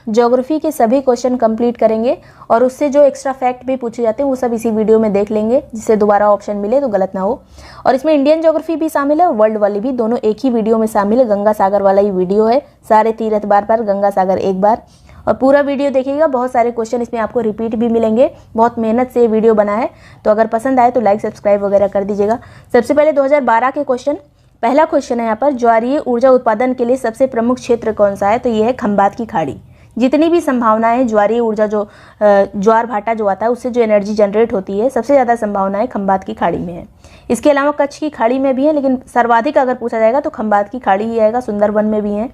Geography के सभी question complete करेंगे और उससे जो एक्स्ट्रा फैक्ट भी पूछे जाते हैं वो सब इसी वीडियो में देख लेंगे, जिससे दोबारा ऑप्शन मिले तो गलत ना हो। और इसमें इंडियन ज्योग्राफी भी शामिल है और वर्ल्ड वाली भी, दोनों एक ही वीडियो में शामिल है। गंगा सागर वाला ही वीडियो है, सारे तीर्थ बार गंगा सागर एक बार, और पूरा वीडियो देखिएगा। बहुत सारे क्वेश्चन इसमें आपको रिपीट भी मिलेंगे, बहुत मेहनत से ये वीडियो बना है। तो अगर पसंद आए तो लाइक सब्सक्राइब वगैरह कर दीजिएगा। सबसे पहले 2012 के क्वेश्चन, पहला क्वेश्चन है यहाँ पर, ज्वारीय ऊर्जा उत्पादन के लिए सबसे प्रमुख क्षेत्र कौन सा है? तो ये है खंबात की खाड़ी। जितनी भी संभावनाएं हैं ज्वारीय ऊर्जा, जो ज्वार भाटा जो आता है उससे जो एनर्जी जनरेट होती है, सबसे ज़्यादा संभावनाएं खंबात की खाड़ी में है। इसके अलावा कच्छ की खाड़ी में भी है, लेकिन सर्वाधिक अगर पूछा जाएगा तो खंबात की खाड़ी ही आएगा। सुंदरबन में भी है।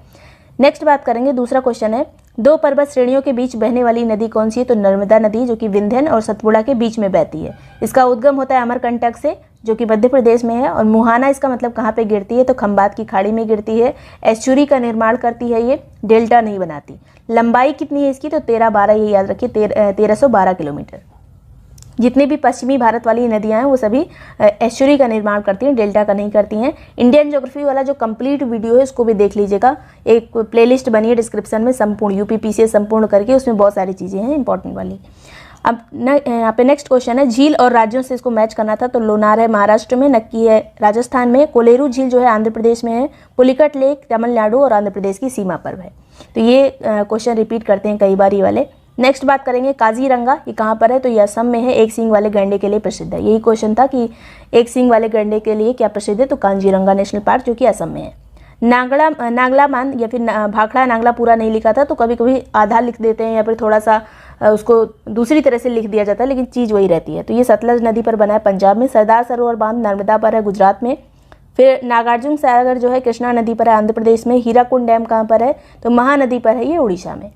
नेक्स्ट बात करेंगे, दूसरा क्वेश्चन है, दो पर्वत श्रेणियों के बीच बहने वाली नदी कौन सी है? तो नर्मदा नदी, जो कि विंध्यन और सतपुड़ा के बीच में बहती है। इसका उद्गम होता है अमरकंटक से, जो कि मध्य प्रदेश में है। और मुहाना इसका मतलब कहाँ पे गिरती है? तो खंबात की खाड़ी में गिरती है। एस्चुरी का निर्माण करती है, ये डेल्टा नहीं बनाती। लंबाई कितनी है इसकी? तो 13-12, ये याद रखिए, 1312 किलोमीटर। जितनी भी पश्चिमी भारत वाली नदियां हैं वो सभी एस्चुरी का निर्माण करती हैं, डेल्टा का नहीं करती हैं। इंडियन ज्योग्राफी वाला जो कंप्लीट वीडियो है उसको भी देख लीजिएगा, एक प्लेलिस्ट बनी है डिस्क्रिप्शन में, संपूर्ण यूपीपी से संपूर्ण करके, उसमें बहुत सारी चीज़ें हैं इंपॉर्टेंट वाली। अब यहाँ पे नेक्स्ट क्वेश्चन है, झील और राज्यों से इसको मैच करना था। तो लोनार है महाराष्ट्र में, नक्की है राजस्थान में, कोलेरू झील जो है आंध्र प्रदेश में है, पुलिकट लेक तमिलनाडु और आंध्र प्रदेश की सीमा पर है। तो ये क्वेश्चन रिपीट करते हैं कई बार ये वाले। नेक्स्ट बात करेंगे, काजीरंगा ये कहाँ पर है? तो ये असम में है, एक सींग वाले गैंडे के लिए प्रसिद्ध है। यही क्वेश्चन था कि एक सींग वाले गैंडे के लिए क्या प्रसिद्ध है? तो काजीरंगा नेशनल पार्क, जो कि असम में है। नांगला मान या फिर भाखड़ा नांगला पूरा नहीं लिखा था, तो कभी कभी आधा लिख देते हैं या फिर थोड़ा सा उसको दूसरी तरह से लिख दिया जाता है, लेकिन चीज़ वही रहती है। तो ये सतलज नदी पर बना है पंजाब में। सरदार सरोवर बांध नर्मदा पर है गुजरात में। फिर नागार्जुन सागर जो है कृष्णा नदी पर है आंध्र प्रदेश में। हीराकुंड डैम कहाँ पर है? तो महानदी पर है, ये उड़ीसा में।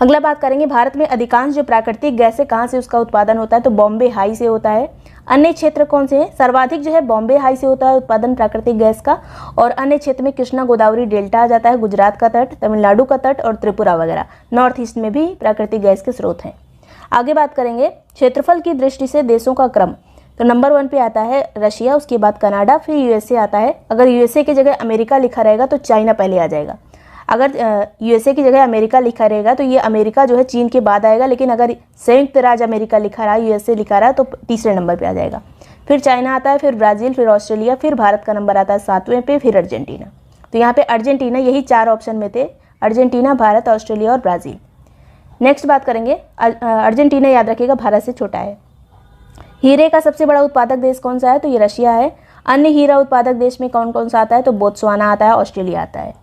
अगला बात करेंगे, भारत में अधिकांश जो प्राकृतिक गैस है कहाँ से उसका उत्पादन होता है? तो बॉम्बे हाई से होता है। अन्य क्षेत्र कौन से हैं? सर्वाधिक जो है बॉम्बे हाई से होता है उत्पादन प्राकृतिक गैस का, और अन्य क्षेत्र में कृष्णा गोदावरी डेल्टा आ जाता है, गुजरात का तट, तमिलनाडु का तट और त्रिपुरा वगैरह। नॉर्थ ईस्ट में भी प्राकृतिक गैस के स्रोत हैं। आगे बात करेंगे क्षेत्रफल की दृष्टि से देशों का क्रम। तो नंबर 1 पे आता है रशिया, उसके बाद कनाडा, फिर यूएसए आता है। अगर यूएसए की जगह अमेरिका लिखा रहेगा तो चाइना पहले आ जाएगा। अगर यूएसए की जगह अमेरिका लिखा रहेगा तो ये अमेरिका जो है चीन के बाद आएगा, लेकिन अगर संयुक्त राज्य अमेरिका लिखा रहा, यूएसए लिखा रहा, तो तीसरे नंबर पे आ जाएगा। फिर चाइना आता है, फिर ब्राज़ील, फिर ऑस्ट्रेलिया, फिर भारत का नंबर आता है 7वें पे, फिर अर्जेंटीना। तो यहाँ पे अर्जेंटीना, यही 4 ऑप्शन में थे, अर्जेंटीना, भारत, ऑस्ट्रेलिया और ब्राज़ील। नेक्स्ट बात करेंगे, अर्जेंटीना याद रखिएगा भारत से छोटा है। हीरे का सबसे बड़ा उत्पादक देश कौन सा है? तो ये रशिया है। अन्य हीरा उत्पादक देश में कौन कौन सा आता है? तो बोत्सवाना आता है, ऑस्ट्रेलिया आता है।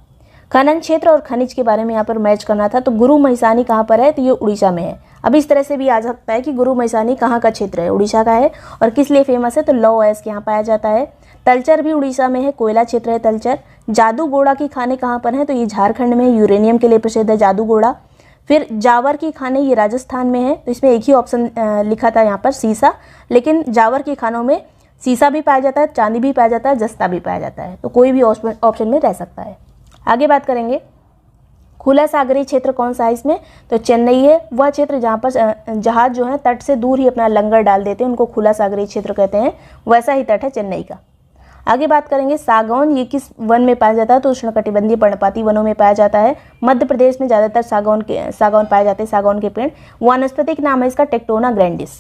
खनन क्षेत्र और खनिज के बारे में यहाँ पर मैच करना था। तो गुरु महिसानी कहाँ पर है? तो ये उड़ीसा में है। अब इस तरह से भी आ सकता है कि गुरु महिसानी कहाँ का क्षेत्र है? उड़ीसा का है। और किस लिए फेमस है? तो लौ अयस्क यहाँ पाया जाता है। तलचर भी उड़ीसा में है, कोयला क्षेत्र है तलचर। जादूगोड़ा की खाने कहाँ पर है? तो ये झारखंड में, यूरेनियम के लिए प्रसिद्ध है जादूगोड़ा। फिर जावर की खाने, ये राजस्थान में है। तो इसमें एक ही ऑप्शन लिखा था यहाँ पर सीसा, लेकिन जावर की खानों में सीसा भी पाया जाता है, चांदी भी पाया जाता है, जस्ता भी पाया जाता है। तो कोई भी ऑप्शन में रह सकता है। आगे बात करेंगे, खुला सागरीय क्षेत्र कौन सा है इसमें? तो चेन्नई है, वह क्षेत्र जहाँ पर जहाज जो है तट से दूर ही अपना लंगर डाल देते हैं, उनको खुला सागरीय क्षेत्र कहते हैं। वैसा ही तट है चेन्नई का। आगे बात करेंगे, सागौन ये किस वन में पाया जाता है? तो उष्णकटिबंधीय पर्णपाती वनों में पाया जाता है। मध्य प्रदेश में ज़्यादातर सागौन पाए जाते हैं, सागौन के पेड़। वानस्पतिक नाम है इसका टेक्टोना ग्रैंडिस।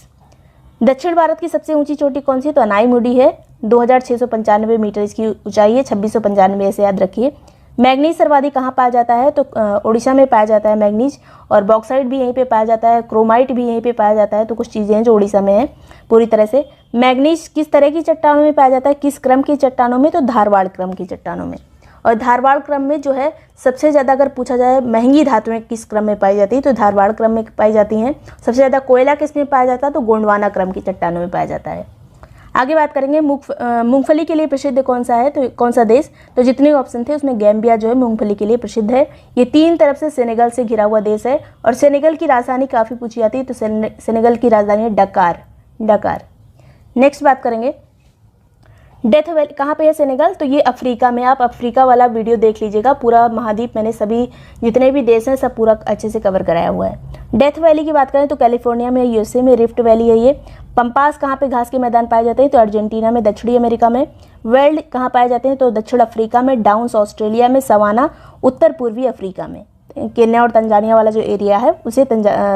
दक्षिण भारत की सबसे ऊंची चोटी कौन सी? तो अनाईमुडी है, 2695 मीटर इसकी ऊंचाई है, 2695 ऐसे याद रखिए। मैग्नीज सर्वाधिक कहाँ पाया जाता है? तो उड़ीसा में पाया जाता है मैग्नीज, और बॉक्साइट भी यहीं पे पाया जाता है, क्रोमाइट भी यहीं पे पाया जाता है। तो कुछ चीज़ें हैं जो उड़ीसा में है पूरी तरह से। मैग्नीज किस तरह की चट्टानों में पाया जाता है? किस क्रम की चट्टानों में? तो धारवाड़ क्रम की चट्टानों में। और धारवाड़ क्रम में जो है सबसे ज़्यादा अगर पूछा जाए महंगी धातुएं किस क्रम में पाई जाती है, तो धारवाड़ क्रम में पाई जाती हैं। सबसे ज़्यादा कोयला किस में पाया जाता है? तो गोंडवाना क्रम की चट्टानों में पाया जाता है। आगे बात करेंगे, मूंगफली के लिए प्रसिद्ध कौन सा है? तो कौन सा देश? तो जितने ऑप्शन थे उसमें गैम्बिया जो है मूंगफली के लिए प्रसिद्ध है। ये 3 तरफ से सेनेगल से घिरा हुआ देश है, और सेनेगल की राजधानी काफ़ी पूछी जाती है। तो सेनेगल की राजधानी है डकार। नेक्स्ट बात करेंगे, डेथ वैली कहाँ पे है सेनेगल? तो ये अफ्रीका में। आप अफ्रीका वाला वीडियो देख लीजिएगा, पूरा महाद्वीप मैंने सभी जितने भी देश हैं सब पूरा अच्छे से कवर कराया हुआ है। डेथ वैली की बात करें तो कैलिफोर्निया में, यूएसए में। रिफ्ट वैली है ये। पंपास कहाँ पे घास के मैदान पाए जाते हैं? तो अर्जेंटीना में, दक्षिणी अमेरिका में। वेल्ड कहाँ पाए जाते हैं? तो दक्षिण अफ्रीका में। डाउन्स ऑस्ट्रेलिया में। सवाना उत्तर पूर्वी अफ्रीका में। केन्या और तंजानिया वाला जो एरिया है उसे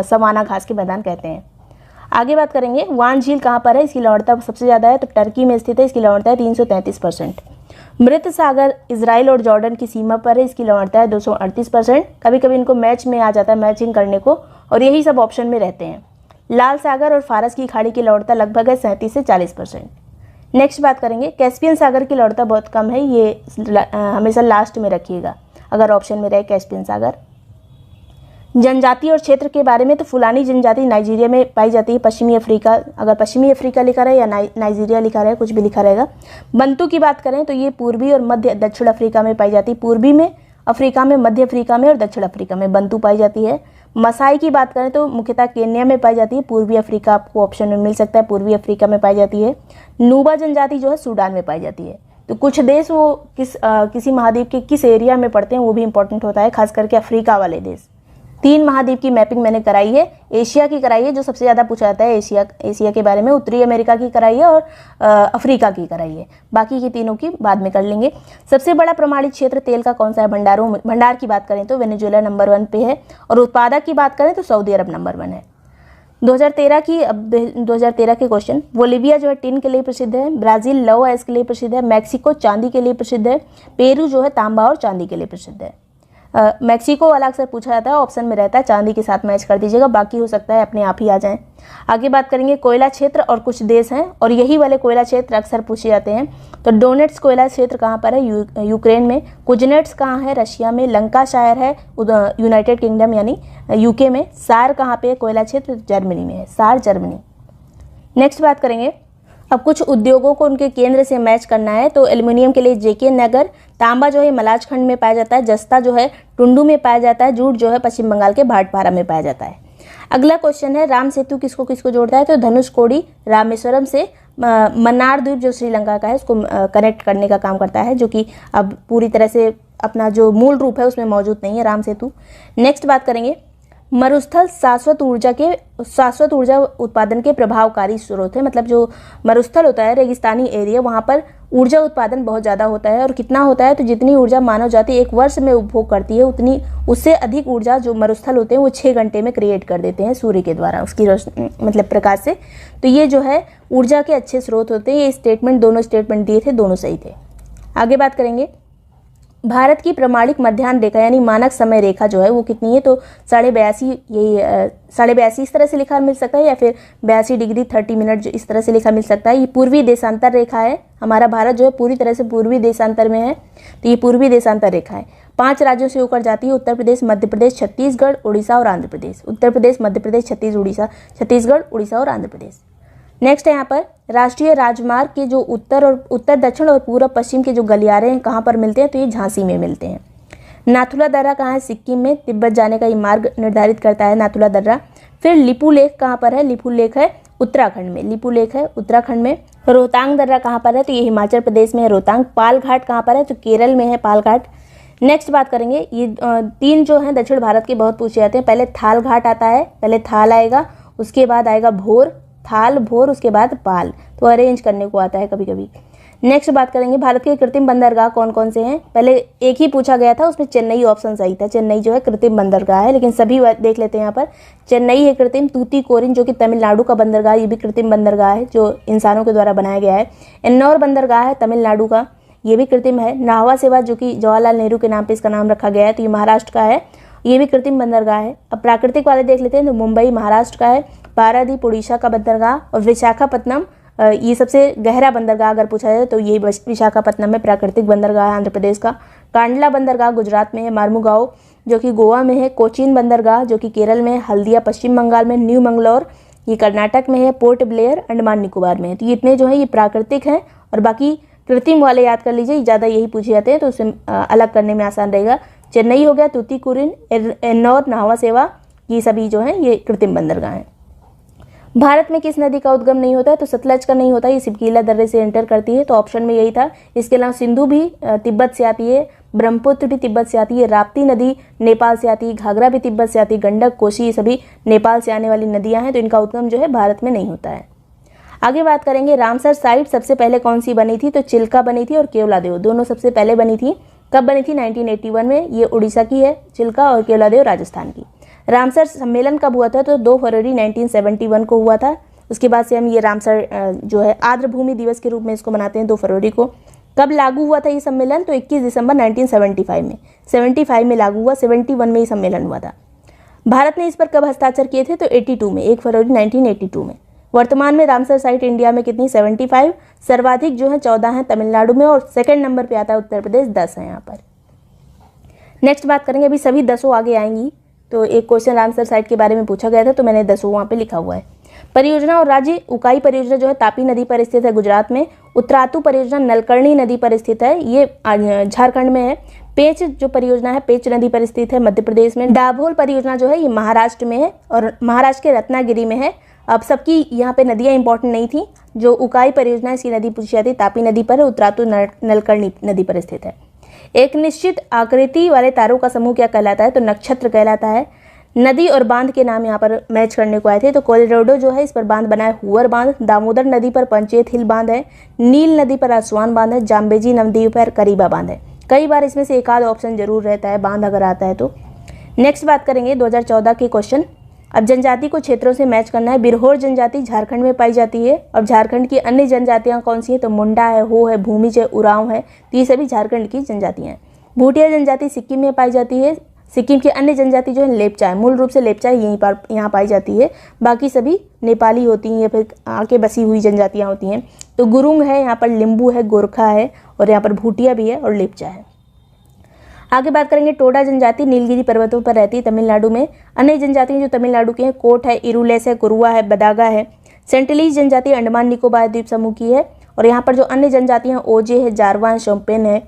सवाना घास के मैदान कहते हैं। आगे बात करेंगे वान झील कहाँ पर है, इसकी लवणता सबसे ज़्यादा है तो टर्की में स्थित है, इसकी लवणता है 333%। मृत सागर इजराइल और जॉर्डन की सीमा पर है, इसकी लवणता है 238%। कभी कभी इनको मैच में आ जाता है मैचिंग करने को, और यही सब ऑप्शन में रहते हैं। लाल सागर और फारस की खाड़ी की लवणता लगभग है 37 से 40%। नेक्स्ट बात करेंगे कैस्पियन सागर की लवणता बहुत कम है, ये हमेशा लास्ट में रखिएगा अगर ऑप्शन में रहे कैस्पियन सागर। जनजाति और क्षेत्र के बारे में तो फुलानी जनजाति नाइजीरिया में पाई जाती है, पश्चिमी अफ्रीका, अगर पश्चिमी अफ्रीका लिखा रहे या नाइजीरिया लिखा रहे कुछ भी लिखा रहेगा। बंतू की बात करें तो ये पूर्वी और मध्य दक्षिण अफ्रीका में पाई जाती है, पूर्वी में अफ्रीका में, मध्य अफ्रीका में और दक्षिण अफ्रीका में बंतू पाई जाती है। मसाई की बात करें तो मुख्यतः केन्या में पाई जाती है, पूर्वी अफ्रीका आपको ऑप्शन में मिल सकता है, पूर्वी अफ्रीका में पाई जाती है। नूबा जनजाति जो है सूडान में पाई जाती है। तो कुछ देश वो किसी महाद्वीप के किस एरिया में पड़ते हैं वो भी इंपॉर्टेंट होता है, खास करके अफ्रीका वाले देश। 3 महाद्वीप की मैपिंग मैंने कराई है, एशिया की कराई है जो सबसे ज़्यादा पूछा जाता है, एशिया के बारे में, उत्तरी अमेरिका की कराई है और अफ्रीका की कराई है, बाकी की तीनों की बाद में कर लेंगे। सबसे बड़ा प्रमाणित क्षेत्र तेल का कौन सा है, भंडार की बात करें तो वेनेजुएला नंबर 1 पे है, और उत्पादक की बात करें तो सऊदी अरब नंबर 1 है। 2013 के क्वेश्चन, बोलिविया जो है टिन के लिए प्रसिद्ध है, ब्राज़ील लौह अयस्क के लिए प्रसिद्ध है, मैक्सिको चांदी के लिए प्रसिद्ध है, पेरू जो है तांबा और चांदी के लिए प्रसिद्ध है। मैक्सिको वाला अक्सर पूछा जाता है, ऑप्शन में रहता है, चांदी के साथ मैच कर दीजिएगा, बाकी हो सकता है अपने आप ही आ जाएं। आगे बात करेंगे कोयला क्षेत्र और कुछ देश हैं, और यही वाले कोयला क्षेत्र अक्सर पूछे जाते हैं। तो डोनेट्स कोयला क्षेत्र कहाँ पर है, यूक्रेन में। कुजनेट्स कहाँ है, रशिया में। लंकाशायर है यूनाइटेड किंगडम यानी यूके में। सार कहाँ पे कोयला क्षेत्र, जर्मनी में है, सार जर्मनी। नेक्स्ट बात करेंगे, अब कुछ उद्योगों को उनके केंद्र से मैच करना है, तो एल्युमिनियम के लिए जेके नगर, तांबा जो है मलाज खंड में पाया जाता है, जस्ता जो है टुंडू में पाया जाता है, जूट जो है पश्चिम बंगाल के भाटपारा में पाया जाता है। अगला क्वेश्चन है राम सेतु किसको किसको जोड़ता है, तो धनुषकोडी रामेश्वरम से मन्नार द्वीप जो श्रीलंका का है उसको कनेक्ट करने का काम करता है, जो कि अब पूरी तरह से अपना जो मूल रूप है उसमें मौजूद नहीं है राम सेतु। नेक्स्ट बात करेंगे मरुस्थल शाश्वत ऊर्जा उत्पादन के प्रभावकारी स्रोत है, मतलब जो मरुस्थल होता है रेगिस्तानी एरिया, वहाँ पर ऊर्जा उत्पादन बहुत ज़्यादा होता है, और कितना होता है तो जितनी ऊर्जा मानव जाति एक वर्ष में उपभोग करती है उतनी उससे अधिक ऊर्जा जो मरुस्थल होते हैं वो 6 घंटे में क्रिएट कर देते हैं सूर्य के द्वारा, उसकी मतलब प्रकाश से। तो ये जो है ऊर्जा के अच्छे स्रोत होते हैं। ये स्टेटमेंट दोनों स्टेटमेंट दिए थे, दोनों सही थे। आगे बात करेंगे भारत की प्रमाणिक मध्याह्न रेखा यानी मानक समय रेखा जो है वो कितनी है, तो 82.5, यही 82.5 इस तरह से लिखा मिल सकता है, या फिर 82 डिग्री 30 मिनट जो इस तरह से लिखा मिल सकता है। ये पूर्वी देशांतर रेखा है, हमारा भारत जो है पूरी तरह से पूर्वी देशांतर में है, तो ये पूर्वी देशांतर रेखा है। 5 राज्यों से होकर जाती है, उत्तर प्रदेश, मध्य प्रदेश, छत्तीसगढ़, उड़ीसा और आंध्र प्रदेश। उत्तर प्रदेश, मध्य प्रदेश, छत्तीसगढ़, उड़ीसा और आंध्र प्रदेश। नेक्स्ट है यहाँ पर राष्ट्रीय राजमार्ग के जो उत्तर दक्षिण और पूर्व पश्चिम के जो गलियारे हैं कहाँ पर मिलते हैं, तो ये झांसी में मिलते हैं। नाथुला दर्रा कहाँ है, सिक्किम में। तिब्बत जाने का ये मार्ग निर्धारित करता है नाथुला दर्रा। फिर लिपू लेक कहाँ पर है, लिपू लेक है उत्तराखंड में, लिपू लेक है उत्तराखंड में। रोहतांग दर्रा कहाँ पर है, तो ये हिमाचल प्रदेश में है रोहतांग। पाल घाट कहाँ पर है, तो केरल में है पाल घाट। नेक्स्ट बात करेंगे, ये 3 जो हैं दक्षिण भारत के बहुत पूछे जाते हैं। पहले थाल घाट आता है, पहले थाल आएगा, उसके बाद आएगा भोर, थाल भोर, उसके बाद पाल, तो अरेंज करने को आता है कभी कभी। नेक्स्ट बात करेंगे भारत के कृत्रिम बंदरगाह कौन कौन से हैं। पहले एक ही पूछा गया था, उसमें चेन्नई ऑप्शन सही था, चेन्नई जो है कृत्रिम बंदरगाह है, लेकिन सभी देख लेते हैं यहाँ पर। चेन्नई है कृत्रिम, तूतीकोरिन जो कि तमिलनाडु का बंदरगाह, ये भी कृत्रिम बंदरगाह है जो इंसानों के द्वारा बनाया गया है। एन्नौर बंदरगाह है तमिलनाडु का, ये भी कृत्रिम है। नाहवा सेवा जो कि जवाहरलाल नेहरू के नाम पर इसका नाम रखा गया है, तो ये महाराष्ट्र का है, ये भी कृत्रिम बंदरगाह है। अब प्राकृतिक वाले देख लेते हैं, तो मुंबई महाराष्ट्र का है, पारादीप उड़ीसा का बंदरगाह, और विशाखापत्तनम ये सबसे गहरा बंदरगाह अगर पूछा जाए तो ये विशाखापत्तनम में प्राकृतिक बंदरगाह है आंध्र प्रदेश का। कांडला बंदरगाह गुजरात में है, मार्मुगांव जो कि गोवा में है, कोचीन बंदरगाह जो कि केरल में है, हल्दिया पश्चिम बंगाल में, न्यू मंगलौर ये कर्नाटक में है, पोर्ट ब्लेयर अंडमान निकोबार में है। तो ये इतने जो है ये प्राकृतिक हैं, और बाकी कृत्रिम वाले याद कर लीजिए, ज़्यादा यही पूछे जाते हैं तो उसे अलग करने में आसान रहेगा। चेन्नई हो गया, तूतीकोरिन, एन्नौर, नाहवा सेवा, ये सभी जो हैं ये कृत्रिम बंदरगाह हैं। भारत में किस नदी का उद्गम नहीं होता है, तो सतलज का नहीं होता, ये सिपकीला दर्रे से एंटर करती है, तो ऑप्शन में यही था। इसके अलावा सिंधु भी तिब्बत से आती है, ब्रह्मपुत्र भी तिब्बत से आती है, राप्ती नदी नेपाल से आती है, घाघरा भी तिब्बत से आती है, गंडक, कोसी ये सभी नेपाल से आने वाली नदियां हैं, तो इनका उद्गम जो है भारत में नहीं होता है। आगे बात करेंगे रामसर साइट सबसे पहले कौन सी बनी थी, तो चिल्का बनी थी और केवलादेव दोनों सबसे पहले बनी थी। कब बनी थी? 1981 में। ये उड़ीसा की है चिल्का और केवलादेव राजस्थान की। रामसर सम्मेलन कब हुआ था? तो 2 फरवरी 1971 को हुआ था। उसके बाद से हम ये रामसर जो है आर्द्रभूमि दिवस के रूप में इसको मनाते हैं 2 फरवरी को। कब लागू हुआ था ये सम्मेलन? तो 21 दिसंबर 1975 में। 75 में लागू हुआ, 71 में ये सम्मेलन हुआ था। भारत ने इस पर कब हस्ताक्षर किए थे? तो 82 में, 1 फरवरी 1982 में। वर्तमान में रामसर साइट इंडिया में कितनी? 75। सर्वाधिक जो है 14 हैं तमिलनाडु में, और सेकंड नंबर पे आता है उत्तर प्रदेश, 10 है यहाँ पर। नेक्स्ट बात करेंगे, अभी सभी 10 आगे आएंगी। तो एक क्वेश्चन रामसर साइट के बारे में पूछा गया था, तो मैंने 10 वहाँ पे लिखा हुआ है। परियोजना और राज्य, उकाई परियोजना जो है तापी नदी पर स्थित है गुजरात में। उत्तरातु परियोजना नलकर्णी नदी पर स्थित है, ये झारखंड में है। पेच जो परियोजना है पेच नदी पर स्थित है मध्य प्रदेश में। डाभोल परियोजना जो है ये महाराष्ट्र में है और महाराष्ट्र के रत्नागिरी में है। अब सबकी यहाँ पे नदियाँ इंपॉर्टेंट नहीं थी। जो उकाई परियोजना इसकी नदी पूछी जाती है तापी नदी पर है, उत्तरातु नलकर्णी नदी पर स्थित है। एक निश्चित आकृति वाले तारों का समूह क्या कहलाता है? तो नक्षत्र कहलाता है। नदी और बांध के नाम यहाँ पर मैच करने को आए थे, तो कोलोराडो जो है इस पर बांध बना है हुअर बांध। दामोदर नदी पर पंचेत हिल बांध है। नील नदी पर आसवान बांध है। जाम्बेजी नदी पर करीबा बांध है। कई बार इसमें से एक आध ऑप्शन जरूर रहता है बांध अगर आता है तो। नेक्स्ट बात करेंगे 2014 के क्वेश्चन। अब जनजाति को क्षेत्रों से मैच करना है। बिरहोर जनजाति झारखंड में पाई जाती है। और झारखंड की अन्य जनजातियाँ कौन सी है? तो मुंडा है, हो है, भूमिज है, उरांव है। तो ये सभी झारखंड की जनजातियाँ हैं। भूटिया जनजाति सिक्किम में पाई जाती है। सिक्किम की अन्य जनजाति जो है लेपचा है, मूल रूप से लेपचा यहीं पर यहाँ पाई जाती है। बाकी सभी नेपाली होती हैं या फिर आके बसी हुई जनजातियाँ होती हैं। तो गुरुंग है, यहाँ पर लिम्बू है, गोरखा है, और यहाँ पर भूटिया भी है और लेपचा है। आगे बात करेंगे टोडा जनजाति नीलगिरी पर्वतों पर रहती है तमिलनाडु में। अन्य जनजातियाँ जो तमिलनाडु की हैं कोट है, इरुलेस है, कुरुआ है, बदागा है। सेंटिलीज जनजाति अंडमान निकोबार द्वीप समूह की है। और यहाँ पर जो अन्य जनजातियाँ ओजे है, जारवा है, शोम्पेन है।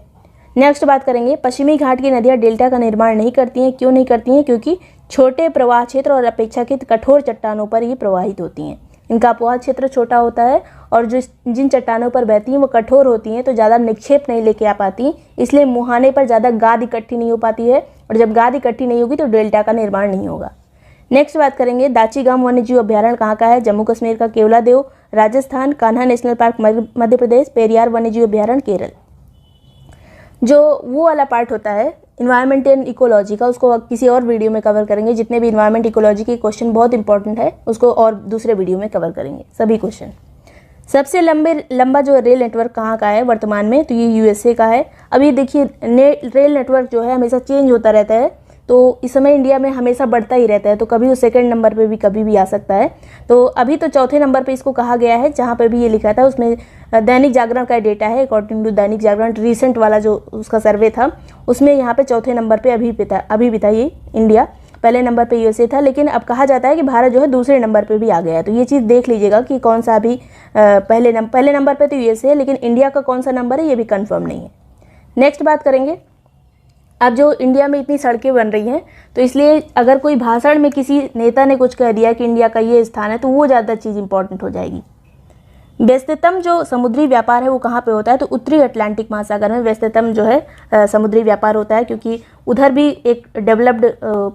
नेक्स्ट बात करेंगे पश्चिमी घाट की नदियाँ डेल्टा का निर्माण नहीं करती हैं। क्यों नहीं करती हैं? क्योंकि छोटे प्रवाह क्षेत्र और अपेक्षाकृत कठोर चट्टानों पर ये प्रवाहित होती हैं। इनका अपवाह क्षेत्र छोटा होता है और जो जिन चट्टानों पर बहती हैं वो कठोर होती हैं, तो ज़्यादा निक्षेप नहीं लेके आ पाती, इसलिए मुहाने पर ज़्यादा गाद इकट्ठी नहीं हो पाती है। और जब गाद इकट्ठी नहीं होगी तो डेल्टा का निर्माण नहीं होगा। नेक्स्ट बात करेंगे दाचीगाम वन्यजीव अभ्यारण्य कहाँ का है? जम्मू कश्मीर का। केवलादेव राजस्थान। Kanha national park Madhya Pradesh. पेरियार वन्यजीव अभ्यारण्य केरल। जो वो वाला पार्ट होता है इन्वायरमेंट एंड इकोलॉजी का, उसको किसी और वीडियो में कवर करेंगे। जितने भी इन्वायरमेंट इकोलॉजी के क्वेश्चन बहुत इंपॉर्टेंट है उसको और दूसरे वीडियो में कवर करेंगे सभी क्वेश्चन। सबसे लंबा जो रेल नेटवर्क कहाँ का है वर्तमान में? तो ये यूएसए का है। अभी देखिए रेल नेटवर्क जो है हमेशा चेंज होता रहता है, तो इस समय इंडिया में हमेशा बढ़ता ही रहता है, तो कभी वो सेकंड नंबर पे भी कभी भी आ सकता है। तो अभी तो चौथे नंबर पे इसको कहा गया है, जहाँ पे भी ये लिखा था उसमें दैनिक जागरण का डेटा है। According to Dainik Jagran recent वाला जो उसका सर्वे था उसमें यहाँ पे चौथे नंबर पे अभी भी था ये इंडिया। पहले नंबर पे यूएसए था, लेकिन अब कहा जाता है कि भारत जो है दूसरे नंबर पे भी आ गया है। तो ये चीज़ देख लीजिएगा कि कौन सा अभी पहले नंबर पे तो यूएसए है, लेकिन इंडिया का कौन सा नंबर है ये भी कन्फर्म नहीं है। नेक्स्ट बात करेंगे, अब जो इंडिया में इतनी सड़कें बन रही हैं, तो इसलिए अगर कोई भाषण में किसी नेता ने कुछ कह दिया कि इंडिया का ये स्थान है, तो वो ज़्यादा चीज़ इंपॉर्टेंट हो जाएगी। व्यस्ततम जो समुद्री व्यापार है वो कहाँ पे होता है? तो उत्तरी अटलांटिक महासागर में व्यस्ततम जो है समुद्री व्यापार होता है, क्योंकि उधर भी एक डेवलप्ड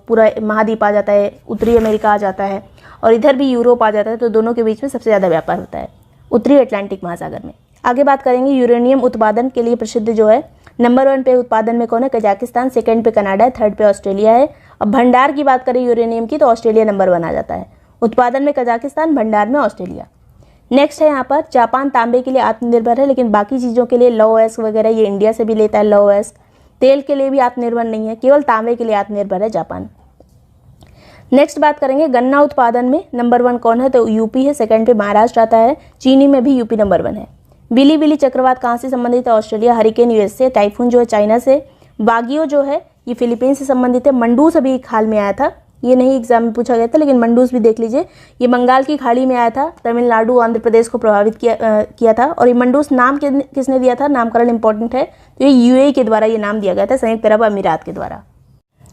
पूरा महाद्वीप आ जाता है, उत्तरी अमेरिका आ जाता है और इधर भी यूरोप आ जाता है, तो दोनों के बीच में सबसे ज़्यादा व्यापार होता है उत्तरी अटलांटिक महासागर में। आगे बात करेंगे यूरेनियम उत्पादन के लिए प्रसिद्ध जो है नंबर 1 पे उत्पादन में कौन है? कजाकिस्तान। सेकंड पे कनाडा है। थर्ड पे ऑस्ट्रेलिया है। अब भंडार की बात करें यूरेनियम की तो ऑस्ट्रेलिया नंबर 1 आ जाता है। उत्पादन में कजाकिस्तान, भंडार में ऑस्ट्रेलिया। नेक्स्ट है यहाँ पर जापान तांबे के लिए आत्मनिर्भर है, लेकिन बाकी चीज़ों के लिए लौ अयस्क वगैरह ये इंडिया से भी लेता है। लौ अयस्क तेल के लिए भी आत्मनिर्भर नहीं है, केवल तांबे के लिए आत्मनिर्भर है जापान। नेक्स्ट बात करेंगे गन्ना उत्पादन में नंबर 1 कौन है? तो यूपी है। सेकंड पे महाराष्ट्र आता है। चीनी में भी यूपी नंबर 1 है। बिली बिली चक्रवात कहाँ से संबंधित है? ऑस्ट्रेलिया। हरिकेन यूएस से। टाइफून जो है चाइना से। बागियो जो है ये फिलीपींस से संबंधित है। मंडूस अभी एक हाल में आया था, ये नहीं एग्जाम में पूछा गया था, लेकिन मंडूस भी देख लीजिए। ये बंगाल की खाड़ी में आया था, तमिलनाडु आंध्र प्रदेश को प्रभावित किया था। और ये मंडूस नाम किसने दिया था? नामकरण इंपॉर्टेंट है, तो ये यूएई के द्वारा ये नाम दिया गया था, संयुक्त अरब अमीरात के द्वारा।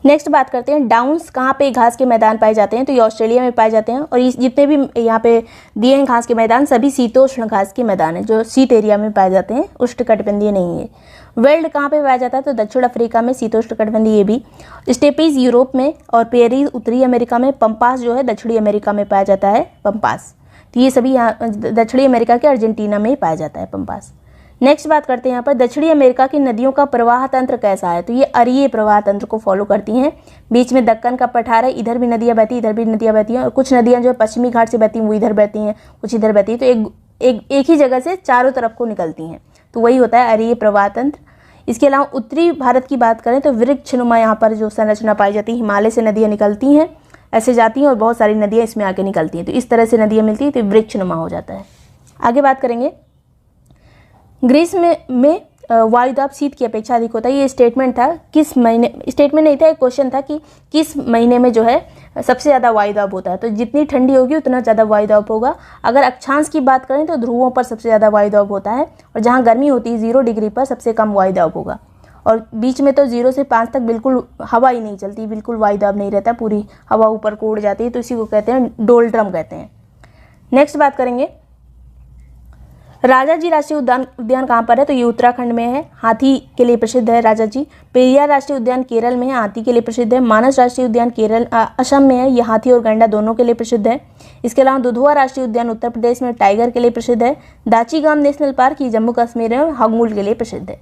नेक्स्ट बात करते हैं डाउन्स कहाँ पे घास के मैदान पाए जाते हैं? तो ये ऑस्ट्रेलिया में पाए जाते हैं। और जितने भी यहाँ पे दिए हैं घास के मैदान सभी शीतोष्ण घास के मैदान है, जो शीत एरिया में पाए जाते हैं, उष्णकटिबंधीय नहीं है। वेल्ड कहाँ पे पाया जाता है? तो दक्षिण अफ्रीका में, शीतोष्णकटिबंधीय ये भी। स्टेपीज यूरोप में और पेरी उत्तरी अमेरिका में। पंपास जो है दक्षिणी अमेरिका में पाया जाता है। पंपास तो ये सभी यहाँ दक्षिणी अमेरिका के अर्जेंटीना में ही पाया जाता है पंपास। नेक्स्ट बात करते हैं यहाँ पर दक्षिणी अमेरिका की नदियों का प्रवाह तंत्र कैसा है। तो ये अरीय प्रवाह तंत्र को फॉलो करती हैं। बीच में दक्कन का पठार है, इधर भी नदियाँ बहती हैं, इधर भी नदियाँ बहती हैं, और कुछ नदियाँ जो है पश्चिमी घाट से बहती हैं वो इधर बहती हैं, कुछ इधर बहती हैं, तो एक ही जगह से चारों तरफ को निकलती हैं, तो वही होता है अरीय प्रवाह तंत्र। इसके अलावा उत्तरी भारत की बात करें तो वृक्षनुमा यहाँ पर जो संरचना पाई जाती है, हिमालय से नदियाँ निकलती हैं, ऐसे जाती हैं और बहुत सारी नदियाँ इसमें आके निकलती हैं, तो इस तरह से नदियाँ मिलती हैं, तो वृक्षनुमा हो जाता है। आगे बात करेंगे, ग्रीस में वायुदाब शीत की अपेक्षा अधिक होता है। ये स्टेटमेंट था, किस महीने, स्टेटमेंट नहीं था, एक क्वेश्चन था कि किस महीने में जो है सबसे ज़्यादा वायुदाब होता है। तो जितनी ठंडी होगी उतना ज़्यादा वायुदाब होगा। अगर अक्षांश की बात करें तो ध्रुवों पर सबसे ज़्यादा वायुदाब होता है, और जहाँ गर्मी होती है 0 डिग्री पर सबसे कम वायुदाब होगा, और बीच में तो 0 से 5 तक बिल्कुल हवा ही नहीं चलती, बिल्कुल वायुदाब नहीं रहता, पूरी हवा ऊपर को उड़ जाती है, तो इसी को कहते हैं डोलड्रम कहते हैं। नेक्स्ट बात करेंगे, राजाजी राष्ट्रीय उद्यान कहाँ पर है। तो ये उत्तराखंड में है, हाथी के लिए प्रसिद्ध है राजाजी। पेरियार राष्ट्रीय उद्यान केरल में है, हाथी के लिए प्रसिद्ध है। मानस राष्ट्रीय उद्यान केरल असम में है, ये हाथी और गैंडा दोनों के लिए प्रसिद्ध है। इसके अलावा दुधवा राष्ट्रीय उद्यान उत्तर प्रदेश में टाइगर के लिए प्रसिद्ध है। दाचीगाम नेशनल पार्क ये जम्मू कश्मीर में हंगमूल के लिए प्रसिद्ध है।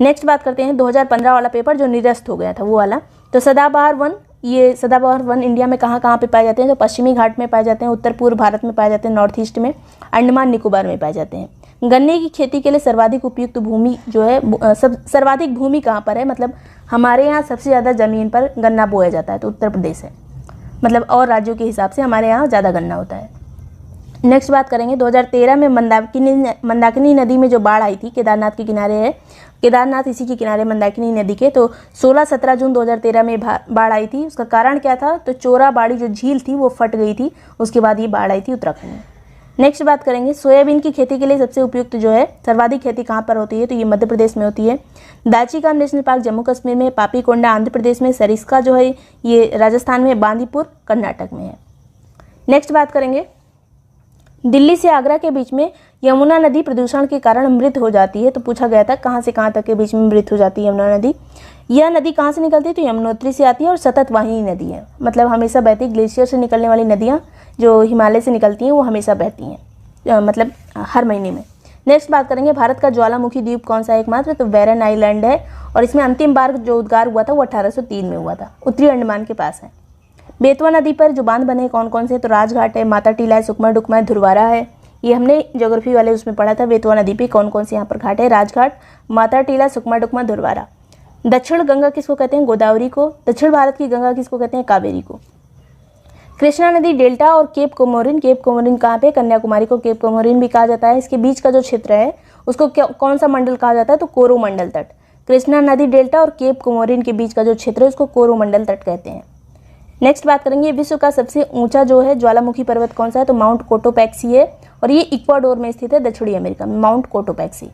नेक्स्ट बात करते हैं 2015 वाला पेपर जो निरस्त हो गया था वो वाला। तो सदाबहार वन, ये सदाबहार वन इंडिया में कहाँ कहाँ पे पाए जाते हैं। तो पश्चिमी घाट में पाए जाते हैं, उत्तर पूर्व भारत में पाए जाते हैं, नॉर्थ ईस्ट में, अंडमान निकोबार में पाए जाते हैं। गन्ने की खेती के लिए सर्वाधिक उपयुक्त भूमि जो है, सर्वाधिक भूमि कहाँ पर है, मतलब हमारे यहाँ सबसे ज़्यादा ज़मीन पर गन्ना बोया जाता है तो उत्तर प्रदेश है, मतलब और राज्यों के हिसाब से हमारे यहाँ ज़्यादा गन्ना होता है। नेक्स्ट बात करेंगे 2013 में मंदाकिनी नदी में जो बाढ़ आई थी, केदारनाथ के किनारे है, केदारनाथ इसी के किनारे मंदाकिनी नदी के, तो 16-17 जून 2013 में बाढ़ आई थी। उसका कारण क्या था, तो चोराबाड़ी जो झील थी वो फट गई थी, उसके बाद ये बाढ़ आई थी उत्तराखंड में। नेक्स्ट बात करेंगे सोयाबीन की खेती के लिए सबसे उपयुक्त जो है, सर्वाधिक खेती कहाँ पर होती है, तो ये मध्य प्रदेश में होती है। दाचीगाम नेशनल पार्क जम्मू कश्मीर में, पापीकोंडा आंध्र प्रदेश में, सरिस्का जो है ये राजस्थान में, बांदीपुर कर्नाटक में है। नेक्स्ट बात करेंगे, दिल्ली से आगरा के बीच में यमुना नदी प्रदूषण के कारण मृत हो जाती है। तो पूछा गया था कहाँ से कहाँ तक के बीच में मृत हो जाती है यमुना नदी। यह नदी कहाँ से निकलती है, तो यमुनोत्री से आती है और सतत वाहिनी नदी है, मतलब हमेशा बहती। ग्लेशियर से निकलने वाली नदियाँ जो हिमालय से निकलती हैं वो हमेशा बहती हैं, मतलब हर महीने में। नेक्स्ट बात करेंगे भारत का ज्वालामुखी द्वीप कौन सा है एकमात्र, तो वेरन आइलैंड है, और इसमें अंतिम बार जो उद्गार हुआ था वो 1803 में हुआ था, उत्तरी अंडमान के पास है। बेतवा नदी पर जो बांध बने कौन कौन से, तो राजघाट है, माता टीला है, सुकमा डुकमा है, धुरवारा है। ये हमने ज्योग्राफी वाले उसमें पढ़ा था, बेतवा नदी पे कौन कौन से यहाँ पर घाट है, राजघाट, माता टीला, सुकमा डुकमा, धुरवारा। दक्षिण गंगा किसको कहते हैं, गोदावरी को। दक्षिण भारत की गंगा किसको कहते हैं, कावेरी को। कृष्णा नदी डेल्टा और केप कोमोरिन, केप कोमोरिन कहाँ पे, कन्याकुमारी को केप कोमोरिन भी कहा जाता है। इसके बीच का जो क्षेत्र है उसको कौन सा मंडल कहा जाता है, तो कोरोमंडल तट। कृष्णा नदी डेल्टा और केप कोमोरिन के बीच का जो क्षेत्र है उसको कोरोमंडल तट कहते हैं। नेक्स्ट बात करेंगे विश्व का सबसे ऊंचा जो है ज्वालामुखी पर्वत कौन सा है, तो माउंट कोटोपैक्सी है, और ये इक्वाडोर में स्थित है, दक्षिणी अमेरिका में, माउंट कोटोपैक्सी।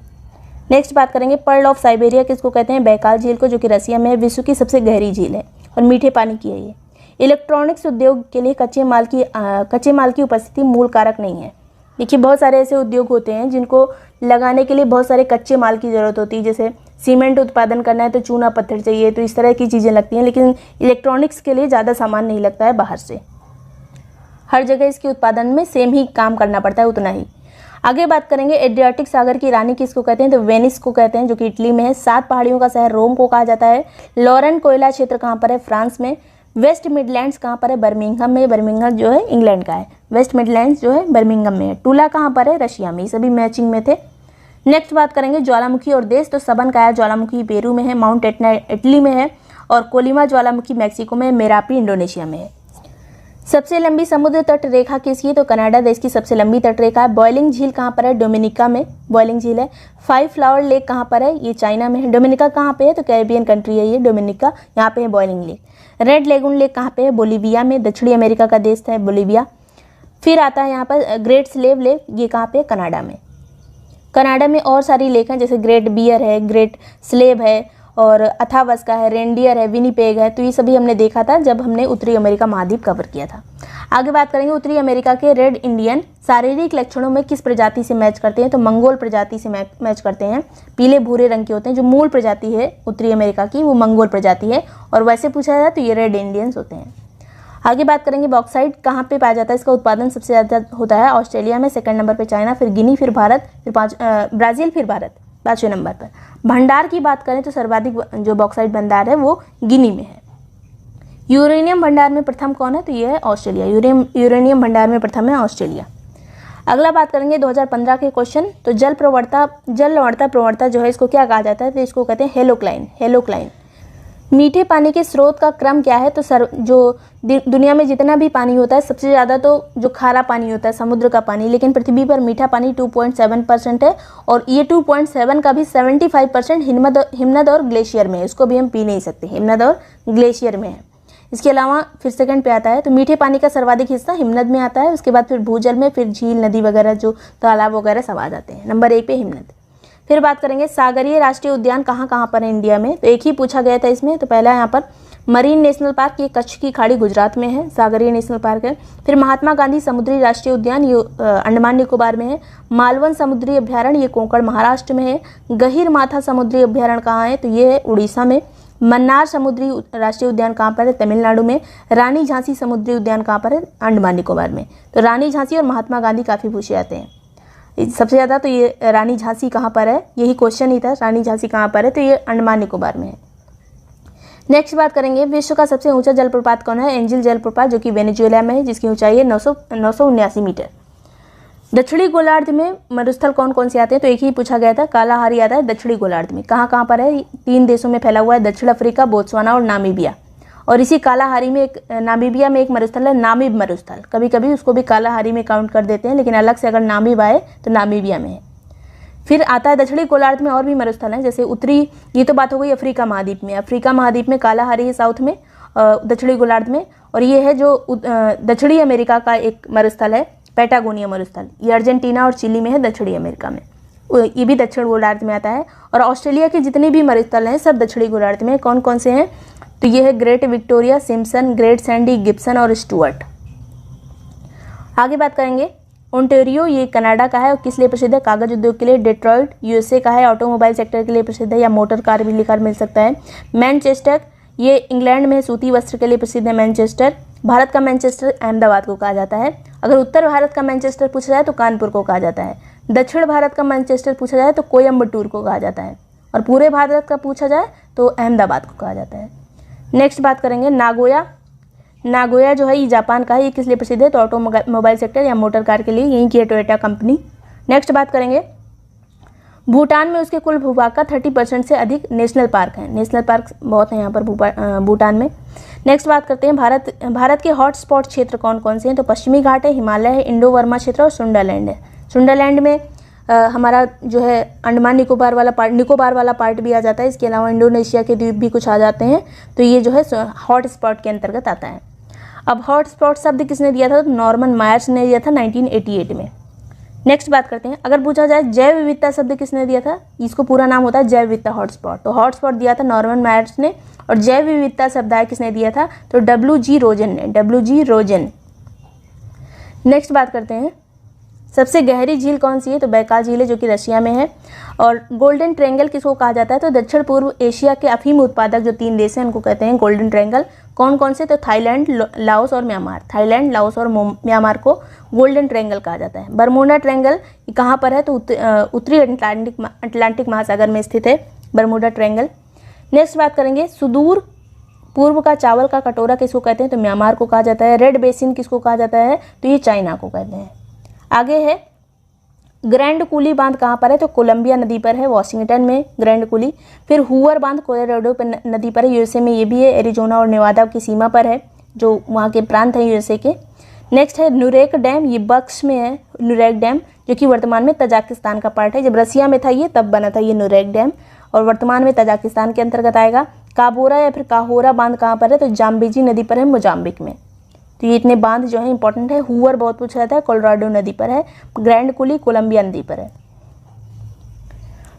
नेक्स्ट बात करेंगे पर्ल ऑफ साइबेरिया किसको कहते हैं, बैकाल झील को, जो कि रसिया में है, विश्व की सबसे गहरी झील है और मीठे पानी की है ये। इलेक्ट्रॉनिक्स उद्योग के लिए कच्चे माल की उपस्थिति मूल कारक नहीं है। देखिए बहुत सारे ऐसे उद्योग होते हैं जिनको लगाने के लिए बहुत सारे कच्चे माल की ज़रूरत होती है, जैसे सीमेंट उत्पादन करना है तो चूना पत्थर चाहिए, तो इस तरह की चीज़ें लगती हैं, लेकिन इलेक्ट्रॉनिक्स के लिए ज़्यादा सामान नहीं लगता है बाहर से, हर जगह इसके उत्पादन में सेम ही काम करना पड़ता है, उतना ही। आगे बात करेंगे एड्रियाटिक सागर की रानी किसको कहते हैं, तो वेनिस को कहते हैं, जो कि इटली में है। 7 पहाड़ियों का शहर रोम को कहा जाता है। लॉरेन कोयला क्षेत्र कहाँ पर है, फ्रांस में। वेस्ट मिडलैंड्स कहाँ पर है, बर्मिंघम में, बर्मिंघम जो है इंग्लैंड का है, वेस्ट मिडलैंड्स जो है बर्मिंघम में है। टूला कहाँ पर है, रशिया में। ये सभी मैचिंग में थे। नेक्स्ट बात करेंगे ज्वालामुखी और देश, तो सबन काया ज्वालामुखी पेरू में है, माउंट एटना इटली में है, और कोलिमा ज्वालामुखी मैक्सिको में, मेरापी इंडोनेशिया में है। सबसे लंबी समुद्र तट रेखा किसकी है, तो कनाडा देश की सबसे लंबी तट रेखा है। बॉइलिंग झील कहाँ पर है, डोमिनिका में बॉइलिंग झील है। 5 फ्लावर लेक कहाँ पर है, ये चाइना में है। डोमिनिका कहाँ पे है, तो कैरिबियन कंट्री है ये डोमिनिका, यहाँ पे है boiling lake. Red lagoon lake कहाँ पे है, बोलीविया में, दक्षिणी अमेरिका का देश है बोलीविया। फिर आता है यहाँ पर ग्रेट स्लेव लेक, ये कहाँ पे है, कनाडा में। कनाडा में और सारी लेक हैं, जैसे ग्रेट बियर है, ग्रेट स्लेव है, और अथावस्का है, रेंडियर है, विनीपेग है, तो ये सभी हमने देखा था जब हमने उत्तरी अमेरिका महाद्वीप कवर किया था। आगे बात करेंगे उत्तरी अमेरिका के रेड इंडियन शारीरिक लक्षणों में किस प्रजाति से मैच करते हैं, तो मंगोल प्रजाति से मैच करते हैं। पीले भूरे रंग के होते हैं। जो मूल प्रजाति है उत्तरी अमेरिका की वो मंगोल प्रजाति है, और वैसे पूछा जाए तो ये रेड इंडियंस होते हैं। आगे बात करेंगे बॉक्साइट कहाँ पे पाया जाता है, इसका उत्पादन सबसे ज़्यादा होता है ऑस्ट्रेलिया में, सेकंड नंबर पे चाइना, फिर गिनी, फिर भारत, फिर ब्राज़ील, फिर भारत 5वें नंबर पर। भंडार की बात करें तो सर्वाधिक जो बॉक्साइट भंडार है वो गिनी में है। यूरेनियम भंडार में प्रथम कौन है, तो ये है ऑस्ट्रेलिया। यूरेनियम भंडार में प्रथम है ऑस्ट्रेलिया। अगला बात करेंगे 2015 के क्वेश्चन। तो जल प्रवणता जो है इसको क्या कहा जाता है, तो इसको कहते हैं हेलोक्लाइन। मीठे पानी के स्रोत का क्रम क्या है, तो जो दुनिया में जितना भी पानी होता है सबसे ज़्यादा तो जो खारा पानी होता है समुद्र का पानी, लेकिन पृथ्वी पर मीठा पानी 2.7% है, और ये 2.7 का भी 75% हिमनद और ग्लेशियर में है। इसको भी हम पी नहीं सकते, हिमनद और ग्लेशियर में है। इसके अलावा फिर सेकंड पे आता है, तो मीठे पानी का सर्वाधिक हिस्सा हिमनद में आता है, उसके बाद फिर भूजल में, फिर झील, नदी वगैरह जो तालाब वगैरह सब आ जाते हैं। नंबर 1 पे हिमनद। फिर बात करेंगे सागरीय राष्ट्रीय उद्यान कहाँ कहाँ पर है इंडिया में, तो एक ही पूछा गया था इसमें। तो पहला यहाँ पर मरीन नेशनल पार्क, ये कच्छ की खाड़ी गुजरात में है, सागरीय नेशनल पार्क है। फिर महात्मा गांधी समुद्री राष्ट्रीय उद्यान, ये अंडमान निकोबार में है। मालवन समुद्री अभ्यारण्य, ये कोंकण महाराष्ट्र में है। गहीर माथा समुद्री अभ्यारण्य कहाँ है, तो ये है उड़ीसा में। मन्नार समुद्री राष्ट्रीय उद्यान कहाँ पर है, तमिलनाडु में। रानी झांसी समुद्री उद्यान कहाँ पर है, अंडमान निकोबार में। तो रानी झांसी और महात्मा गांधी काफ़ी पूछे जाते हैं सबसे ज़्यादा। तो ये रानी झांसी कहाँ पर है, यही क्वेश्चन ही था, रानी झांसी कहाँ पर है, तो ये अंडमान निकोबार में है। नेक्स्ट बात करेंगे विश्व का सबसे ऊंचा जलप्रपात कौन है, एंजिल जलप्रपात, जो कि वेनेजुएला में है, जिसकी ऊंचाई है 979 मीटर। दक्षिणी गोलार्ध में मरुस्थल कौन कौन से आते हैं, तो एक ही पूछा गया था, कालाहारी आता है दक्षिणी गोलार्ध में। कहाँ कहाँ पर है, 3 देशों में फैला हुआ है, दक्षिण अफ्रीका, बोत्सवाना और नामीबिया। और इसी कालाहारी में नामीबिया में एक मरुस्थल है, नामीब मरुस्थल। कभी कभी उसको भी कालाहारी में काउंट कर देते हैं, लेकिन अलग से अगर नामीब आए तो नामीबिया में है। फिर आता है दक्षिणी गोलार्ध में और भी मरुस्थल हैं, जैसे उत्तरी, ये तो बात हो गई अफ्रीका महाद्वीप में। अफ्रीका महाद्वीप में कालाहारी है साउथ में, दक्षिणी गोलार्ध में। और ये है जो दक्षिणी अमेरिका का एक मरुस्थल है, पैटागोनिया मरुस्थल, ये अर्जेंटीना और चिली में है, दक्षिणी अमेरिका में, ये भी दक्षिण गोलार्ध में आता है। और ऑस्ट्रेलिया के जितने भी मरुस्थल हैं सब दक्षिणी गोलार्ध में। कौन कौन से हैं, तो ये है great Victoria, Simpson, great Sandy, Gibson और स्टुअर्ट। आगे बात करेंगे ओंटारियो, ये कनाडा का है और किस लिए प्रसिद्ध है, कागज उद्योग के लिए। डेट्रॉइट यूएसए का है, ऑटोमोबाइल सेक्टर के लिए प्रसिद्ध है, या मोटर कार भी लिखकर मिल सकता है। मैनचेस्टर, ये इंग्लैंड में सूती वस्त्र के लिए प्रसिद्ध है मैनचेस्टर। भारत का मैनचेस्टर अहमदाबाद को कहा जाता है। अगर उत्तर भारत का मैनचेस्टर पूछा जाए तो कानपुर को कहा जाता है। दक्षिण भारत का मैनचेस्टर पूछा जाए तो कोयम्बटूर को कहा जाता है। और पूरे भारत का पूछा जाए तो अहमदाबाद को कहा जाता है। नेक्स्ट बात करेंगे नागोया जो है ये जापान का है, ये किस लिए प्रसिद्ध है, तो ऑटोमोबाइल सेक्टर या मोटर कार के लिए, यहीं की है टोयोटा कंपनी। नेक्स्ट बात करेंगे भूटान में उसके कुल भूभाग का 30% से अधिक नेशनल पार्क हैं। नेशनल पार्क बहुत हैं यहाँ पर भूटान में। नेक्स्ट बात करते हैं भारत के हॉटस्पॉट क्षेत्र कौन कौन से हैं, तो पश्चिमी घाट है, हिमालय है, इंडो वर्मा क्षेत्र और सुंडरलैंड है। सुंडरलैंड में हमारा जो है अंडमान निकोबार वाला पार्ट भी आ जाता है। इसके अलावा इंडोनेशिया के द्वीप भी कुछ आ जाते हैं, तो ये जो है हॉट स्पॉट के अंतर्गत आता है। अब हॉट स्पॉट शब्द किसने दिया था, तो नॉर्मन मायर्स ने दिया था 1988 में। नेक्स्ट बात करते हैं, अगर पूछा जाए जैव विविधता शब्द किसने दिया था, इसको पूरा नाम होता है जैव विविधता हॉटस्पॉट। तो हॉटस्पॉट दिया था नॉर्मन मायर्स ने, और जैव विविधता शब्द है किसने दिया था, तो WG रोजन। नेक्स्ट बात करते हैं सबसे गहरी झील कौन सी है, तो बैकाल झील है, जो कि रशिया में है। और गोल्डन ट्रायंगल किसको कहा जाता है, तो दक्षिण पूर्व एशिया के अफीम उत्पादक जो 3 देश हैं उनको कहते हैं गोल्डन ट्रायंगल। कौन कौन से, तो थाईलैंड, लाओस और म्यांमार। थाईलैंड, लाओस और म्यांमार को गोल्डन ट्रायंगल कहा जाता है। बरमूडा ट्रायंगल कहाँ पर है, तो उत्तरी अटलांटिक महासागर में स्थित है बरमूडा ट्रायंगल। नेक्स्ट बात करेंगे सुदूर पूर्व का चावल का कटोरा किसको कहते हैं, तो म्यांमार को कहा जाता है। रेड बेसिन किसको कहा जाता है, तो ये चाइना को कहते हैं। आगे है ग्रैंड कूली बांध कहाँ पर है, तो कोलंबिया नदी पर है, वॉशिंगटन में ग्रैंड कूली। फिर हुअर बांध कोलोराडो नदी पर है, यूएसए में ये भी है, एरिजोना और नेवादा की सीमा पर है, जो वहाँ के प्रांत हैं यूएसए के। नेक्स्ट है नुरेक डैम, ये बक्स में है नुरेक डैम, जो कि वर्तमान में तजाकिस्तान का पार्ट है। जब रसिया में था ये तब बना था ये नुरेक डैम, और वर्तमान में तजाकिस्तान के अंतर्गत आएगा। काबोरा या फिर काहोरा बांध कहाँ पर है, तो जाम्बेजी नदी पर है, मोजाम्बिक में। तो ये इतने बांध जो है इंपॉर्टेंट है। हुअर बहुत पूछा जाता है, कोलोराडो नदी पर है। ग्रैंड कूली कोलंबिया नदी पर है।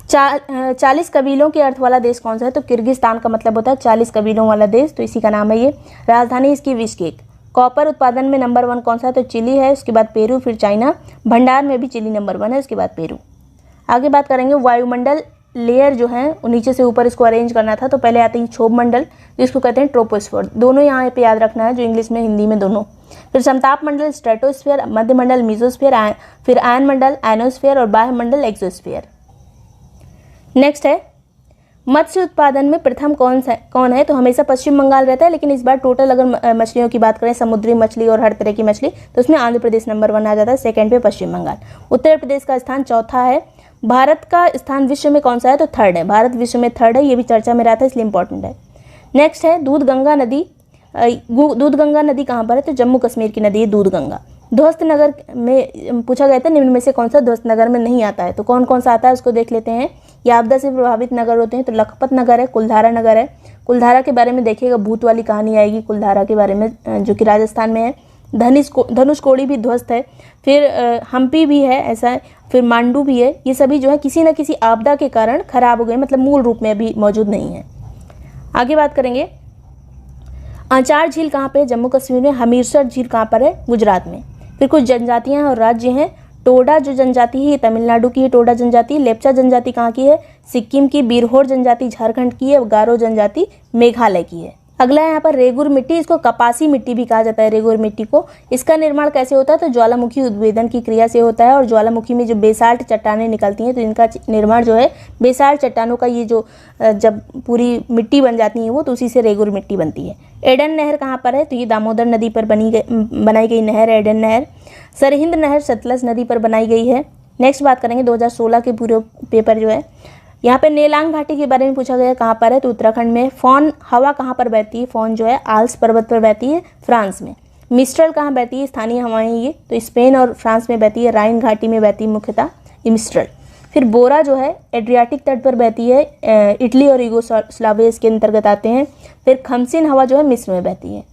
40 कबीलों के अर्थ वाला देश कौन सा है, तो किर्गिस्तान का मतलब होता है 40 कबीलों वाला देश, तो इसी का नाम है ये। राजधानी इसकी बिश्केक। कॉपर उत्पादन में नंबर 1 कौन सा है, तो चिली है, उसके बाद पेरू, फिर चाइना। भंडार में भी चिली नंबर 1 है, उसके बाद पेरू। आगे बात करेंगे वायुमंडल लेयर जो है नीचे से ऊपर इसको अरेंज करना था तो पहले आती है क्षोभ मंडल, जिसको कहते हैं ट्रोपोस्फीयर। दोनों यहाँ पे याद रखना है, जो इंग्लिश में हिंदी में दोनों। फिर समताप मंडल स्ट्रेटोस्फीयर, मध्य मंडल मीजोस्फीयर, फिर आयन मंडल आयनोस्फीयर और बाह्य मंडल एक्सोस्फीयर। नेक्स्ट है मत्स्य उत्पादन में प्रथम कौन है? तो हमेशा पश्चिम बंगाल रहता है, लेकिन इस बार टोटल अगर मछलियों की बात करें, समुद्री मछली और हर तरह की मछली, तो उसमें आंध्र प्रदेश नंबर 1 आ जाता है, सेकंड पे पश्चिम बंगाल। उत्तर प्रदेश का स्थान चौथा है। भारत का स्थान विश्व में कौन सा है? तो थर्ड है, भारत विश्व में थर्ड है, ये भी चर्चा में रहता है इसलिए इंपॉर्टेंट है। नेक्स्ट है दूधगंगा नदी। दूधगंगा नदी कहाँ पर है? तो जम्मू कश्मीर की नदी है दूधगंगा। ध्वस्त नगर में पूछा गया था निम्न में से कौन सा ध्वस्त नगर में नहीं आता है? तो कौन कौन सा आता है उसको देख लेते हैं। ये आपदा से प्रभावित नगर होते हैं, तो लखपत नगर है, कुलधारा नगर है। कुलधारा के बारे में देखिएगा, भूत वाली कहानी आएगी कुलधारा के बारे में, जो कि राजस्थान में है। धनुषकोडी भी ध्वस्त है, फिर हम्पी भी है ऐसा है, फिर मांडू भी है। ये सभी जो है किसी न किसी आपदा के कारण खराब हो गए, मतलब मूल रूप में अभी मौजूद नहीं है। आगे बात करेंगे आचार झील कहाँ पे है? जम्मू कश्मीर में। हमीरसर झील कहाँ पर है? गुजरात में। फिर कुछ जनजातियां और राज्य हैं। टोडा जो जनजाति है ये तमिलनाडु की है, टोडा जनजाति। लेप्चा जनजाति कहाँ की है? सिक्किम की। बिरहोर जनजाति झारखंड की है। गारो जनजाति मेघालय की है। अगला है यहाँ पर रेगुर मिट्टी, इसको कपासी मिट्टी भी कहा जाता है, रेगुर मिट्टी को। इसका निर्माण कैसे होता है? तो ज्वालामुखी उद्भेदन की क्रिया से होता है, और ज्वालामुखी में जो बेसाल्ट चट्टानें निकलती हैं तो इनका निर्माण जो है बेसाल्ट चट्टानों का, ये जो जब पूरी मिट्टी बन जाती है वो, तो उसी से रेगुर मिट्टी बनती है। एडन नहर कहाँ पर है? तो ये दामोदर नदी पर बनाई गई नहर है एडन नहर। सरहिंद नहर सतलज नदी पर बनाई गई है। नेक्स्ट बात करेंगे 2016 के पूरे पेपर जो है, यहाँ पे नेलांग घाटी के बारे में पूछा गया, कहाँ पर है? तो उत्तराखंड में। फॉन हवा कहाँ पर बहती है? फॉन जो है आल्स पर्वत पर बहती है, फ्रांस में। मिस्ट्रल कहाँ बहती है? स्थानीय हवाएं ये तो स्पेन और फ्रांस में बहती है, राइन घाटी में बहती है मुख्यतः मिस्ट्रल। फिर बोरा जो है एड्रियाटिक तट पर बहती है, इटली और यूगोस्लाविया के अंतर्गत आते हैं। फिर खमसिन हवा जो है मिस्र में बहती है।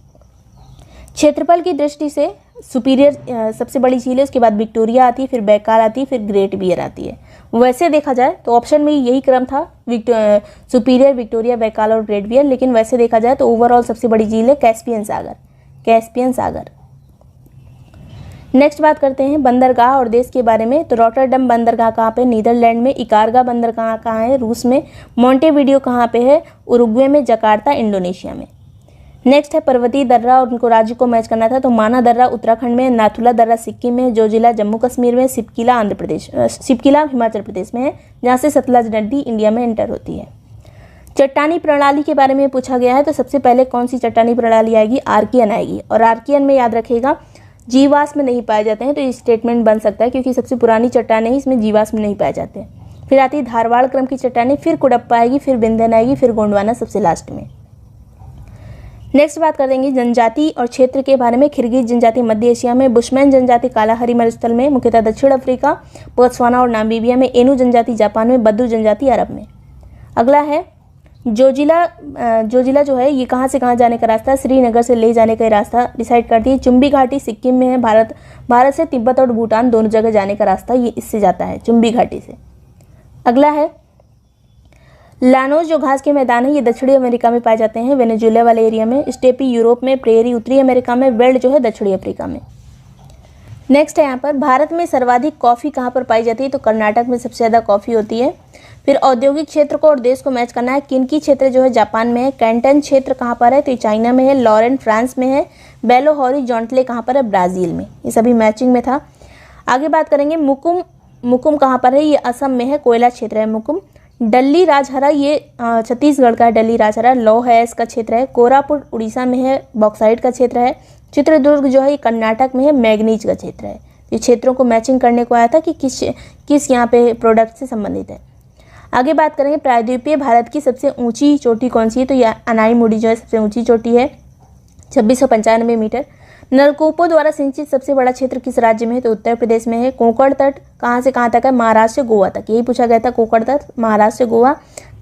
क्षेत्रफल की दृष्टि से सुपीरियर सबसे बड़ी झील है, उसके बाद विक्टोरिया आती है, फिर बैकाल आती है, फिर ग्रेट बियर आती है। वैसे देखा जाए तो ऑप्शन में यही क्रम था, सुपीरियर, विक्टोरिया, बैकाल और ग्रेट बियर, लेकिन वैसे देखा जाए तो ओवरऑल सबसे बड़ी झील है कैस्पियन सागर, कैस्पियन सागर। नेक्स्ट बात करते हैं बंदरगाह और देश के बारे में। तो रॉटरडम बंदरगाह कहाँ पे? नीदरलैंड में। इकारगा बंदरगाह कहाँ है? रूस में। मोंटेवीडियो कहाँ पे है? उरुग्वे में। जकार्ता इंडोनेशिया में। नेक्स्ट है पर्वतीय दर्रा और उनको राज्य को मैच करना था, तो माना दर्रा उत्तराखंड में, नाथुला दर्रा सिक्किम में, जोजिला जम्मू कश्मीर में, सिपकिला आंध्र प्रदेश, सिपकिला हिमाचल प्रदेश में है, जहाँ से सतलज नदी इंडिया में एंटर होती है। चट्टानी प्रणाली के बारे में पूछा गया है, तो सबसे पहले कौन सी चट्टानी प्रणाली आएगी? आर्कियन आएगी, और आर्कियन में याद रखिएगा जीवाश्म में नहीं पाए जाते हैं, तो ये स्टेटमेंट बन सकता है क्योंकि सबसे पुरानी चट्टान है, इसमें जीवाश्म नहीं पाए जाते हैं। फिर आती है धारवाड़ क्रम की चट्टानी, फिर कुडप्पा आएगी, फिर बिंदन आएगी, फिर गोंडवाना सबसे लास्ट में। नेक्स्ट बात कर देंगे जनजाति और क्षेत्र के बारे में। खिरगिज जनजाति मध्य एशिया में, बुशमैन जनजाति कालाहारी मरुस्थल में, मुख्यतः दक्षिण अफ्रीका, बोत्सवाना और नामीबिया में, एनु जनजाति जापान में, बद्दू जनजाति अरब में। अगला है जोजिला। जोजिला जो है ये कहाँ से कहाँ जाने का रास्ता? श्रीनगर से ले जाने का रास्ता डिसाइड करती है। चुम्बी घाटी सिक्किम में है। भारत से तिब्बत और भूटान दोनों जगह जाने का रास्ता ये इससे जाता है, चुम्बी घाटी से। अगला है लानोस जो घास के मैदान है, ये दक्षिणी अमेरिका में पाए जाते हैं, वेनेजुएला वाले एरिया में। स्टेपी यूरोप में, प्रेरी उत्तरी अमेरिका में, वेल्ड जो है दक्षिणी अफ्रीका में। नेक्स्ट है यहाँ पर भारत में सर्वाधिक कॉफ़ी कहाँ पर पाई जाती है? तो कर्नाटक में सबसे ज़्यादा कॉफ़ी होती है। फिर औद्योगिक क्षेत्र को और देश को मैच करना है। किनकी क्षेत्र जो है जापान में है। कैंटन क्षेत्र कहाँ पर है? तो ये चाइना में है। लॉरेन फ्रांस में है। बेलो हॉरिजॉन्टले कहाँ पर है? ब्राज़ील में। ये सभी मैचिंग में था। आगे बात करेंगे मुकुम। मुकुम कहाँ पर है? ये असम में है, कोयला क्षेत्र है मुकुम। डल्ली राजहरा ये छत्तीसगढ़ का है, डल्ली राजहरा। लौह है इसका क्षेत्र है। कोरापुट उड़ीसा में है, बॉक्साइट का क्षेत्र है। चित्रदुर्ग जो है ये कर्नाटक में है, मैग्नीज का क्षेत्र है। ये क्षेत्रों को मैचिंग करने को आया था कि किस यहाँ पे प्रोडक्ट से संबंधित है। आगे बात करेंगे प्रायद्वीपीय भारत की सबसे ऊंची चोटी कौन सी है? तो यह अनाईमुड़ी जो है सबसे ऊंची चोटी है, 2695 मीटर। नलकूपों द्वारा सिंचित सबसे बड़ा क्षेत्र किस राज्य में है? तो उत्तर प्रदेश में है। कोंकण तट कहाँ से कहाँ तक है? महाराष्ट्र से गोवा तक, यही पूछा गया था। कोंकण तट महाराष्ट्र से गोवा।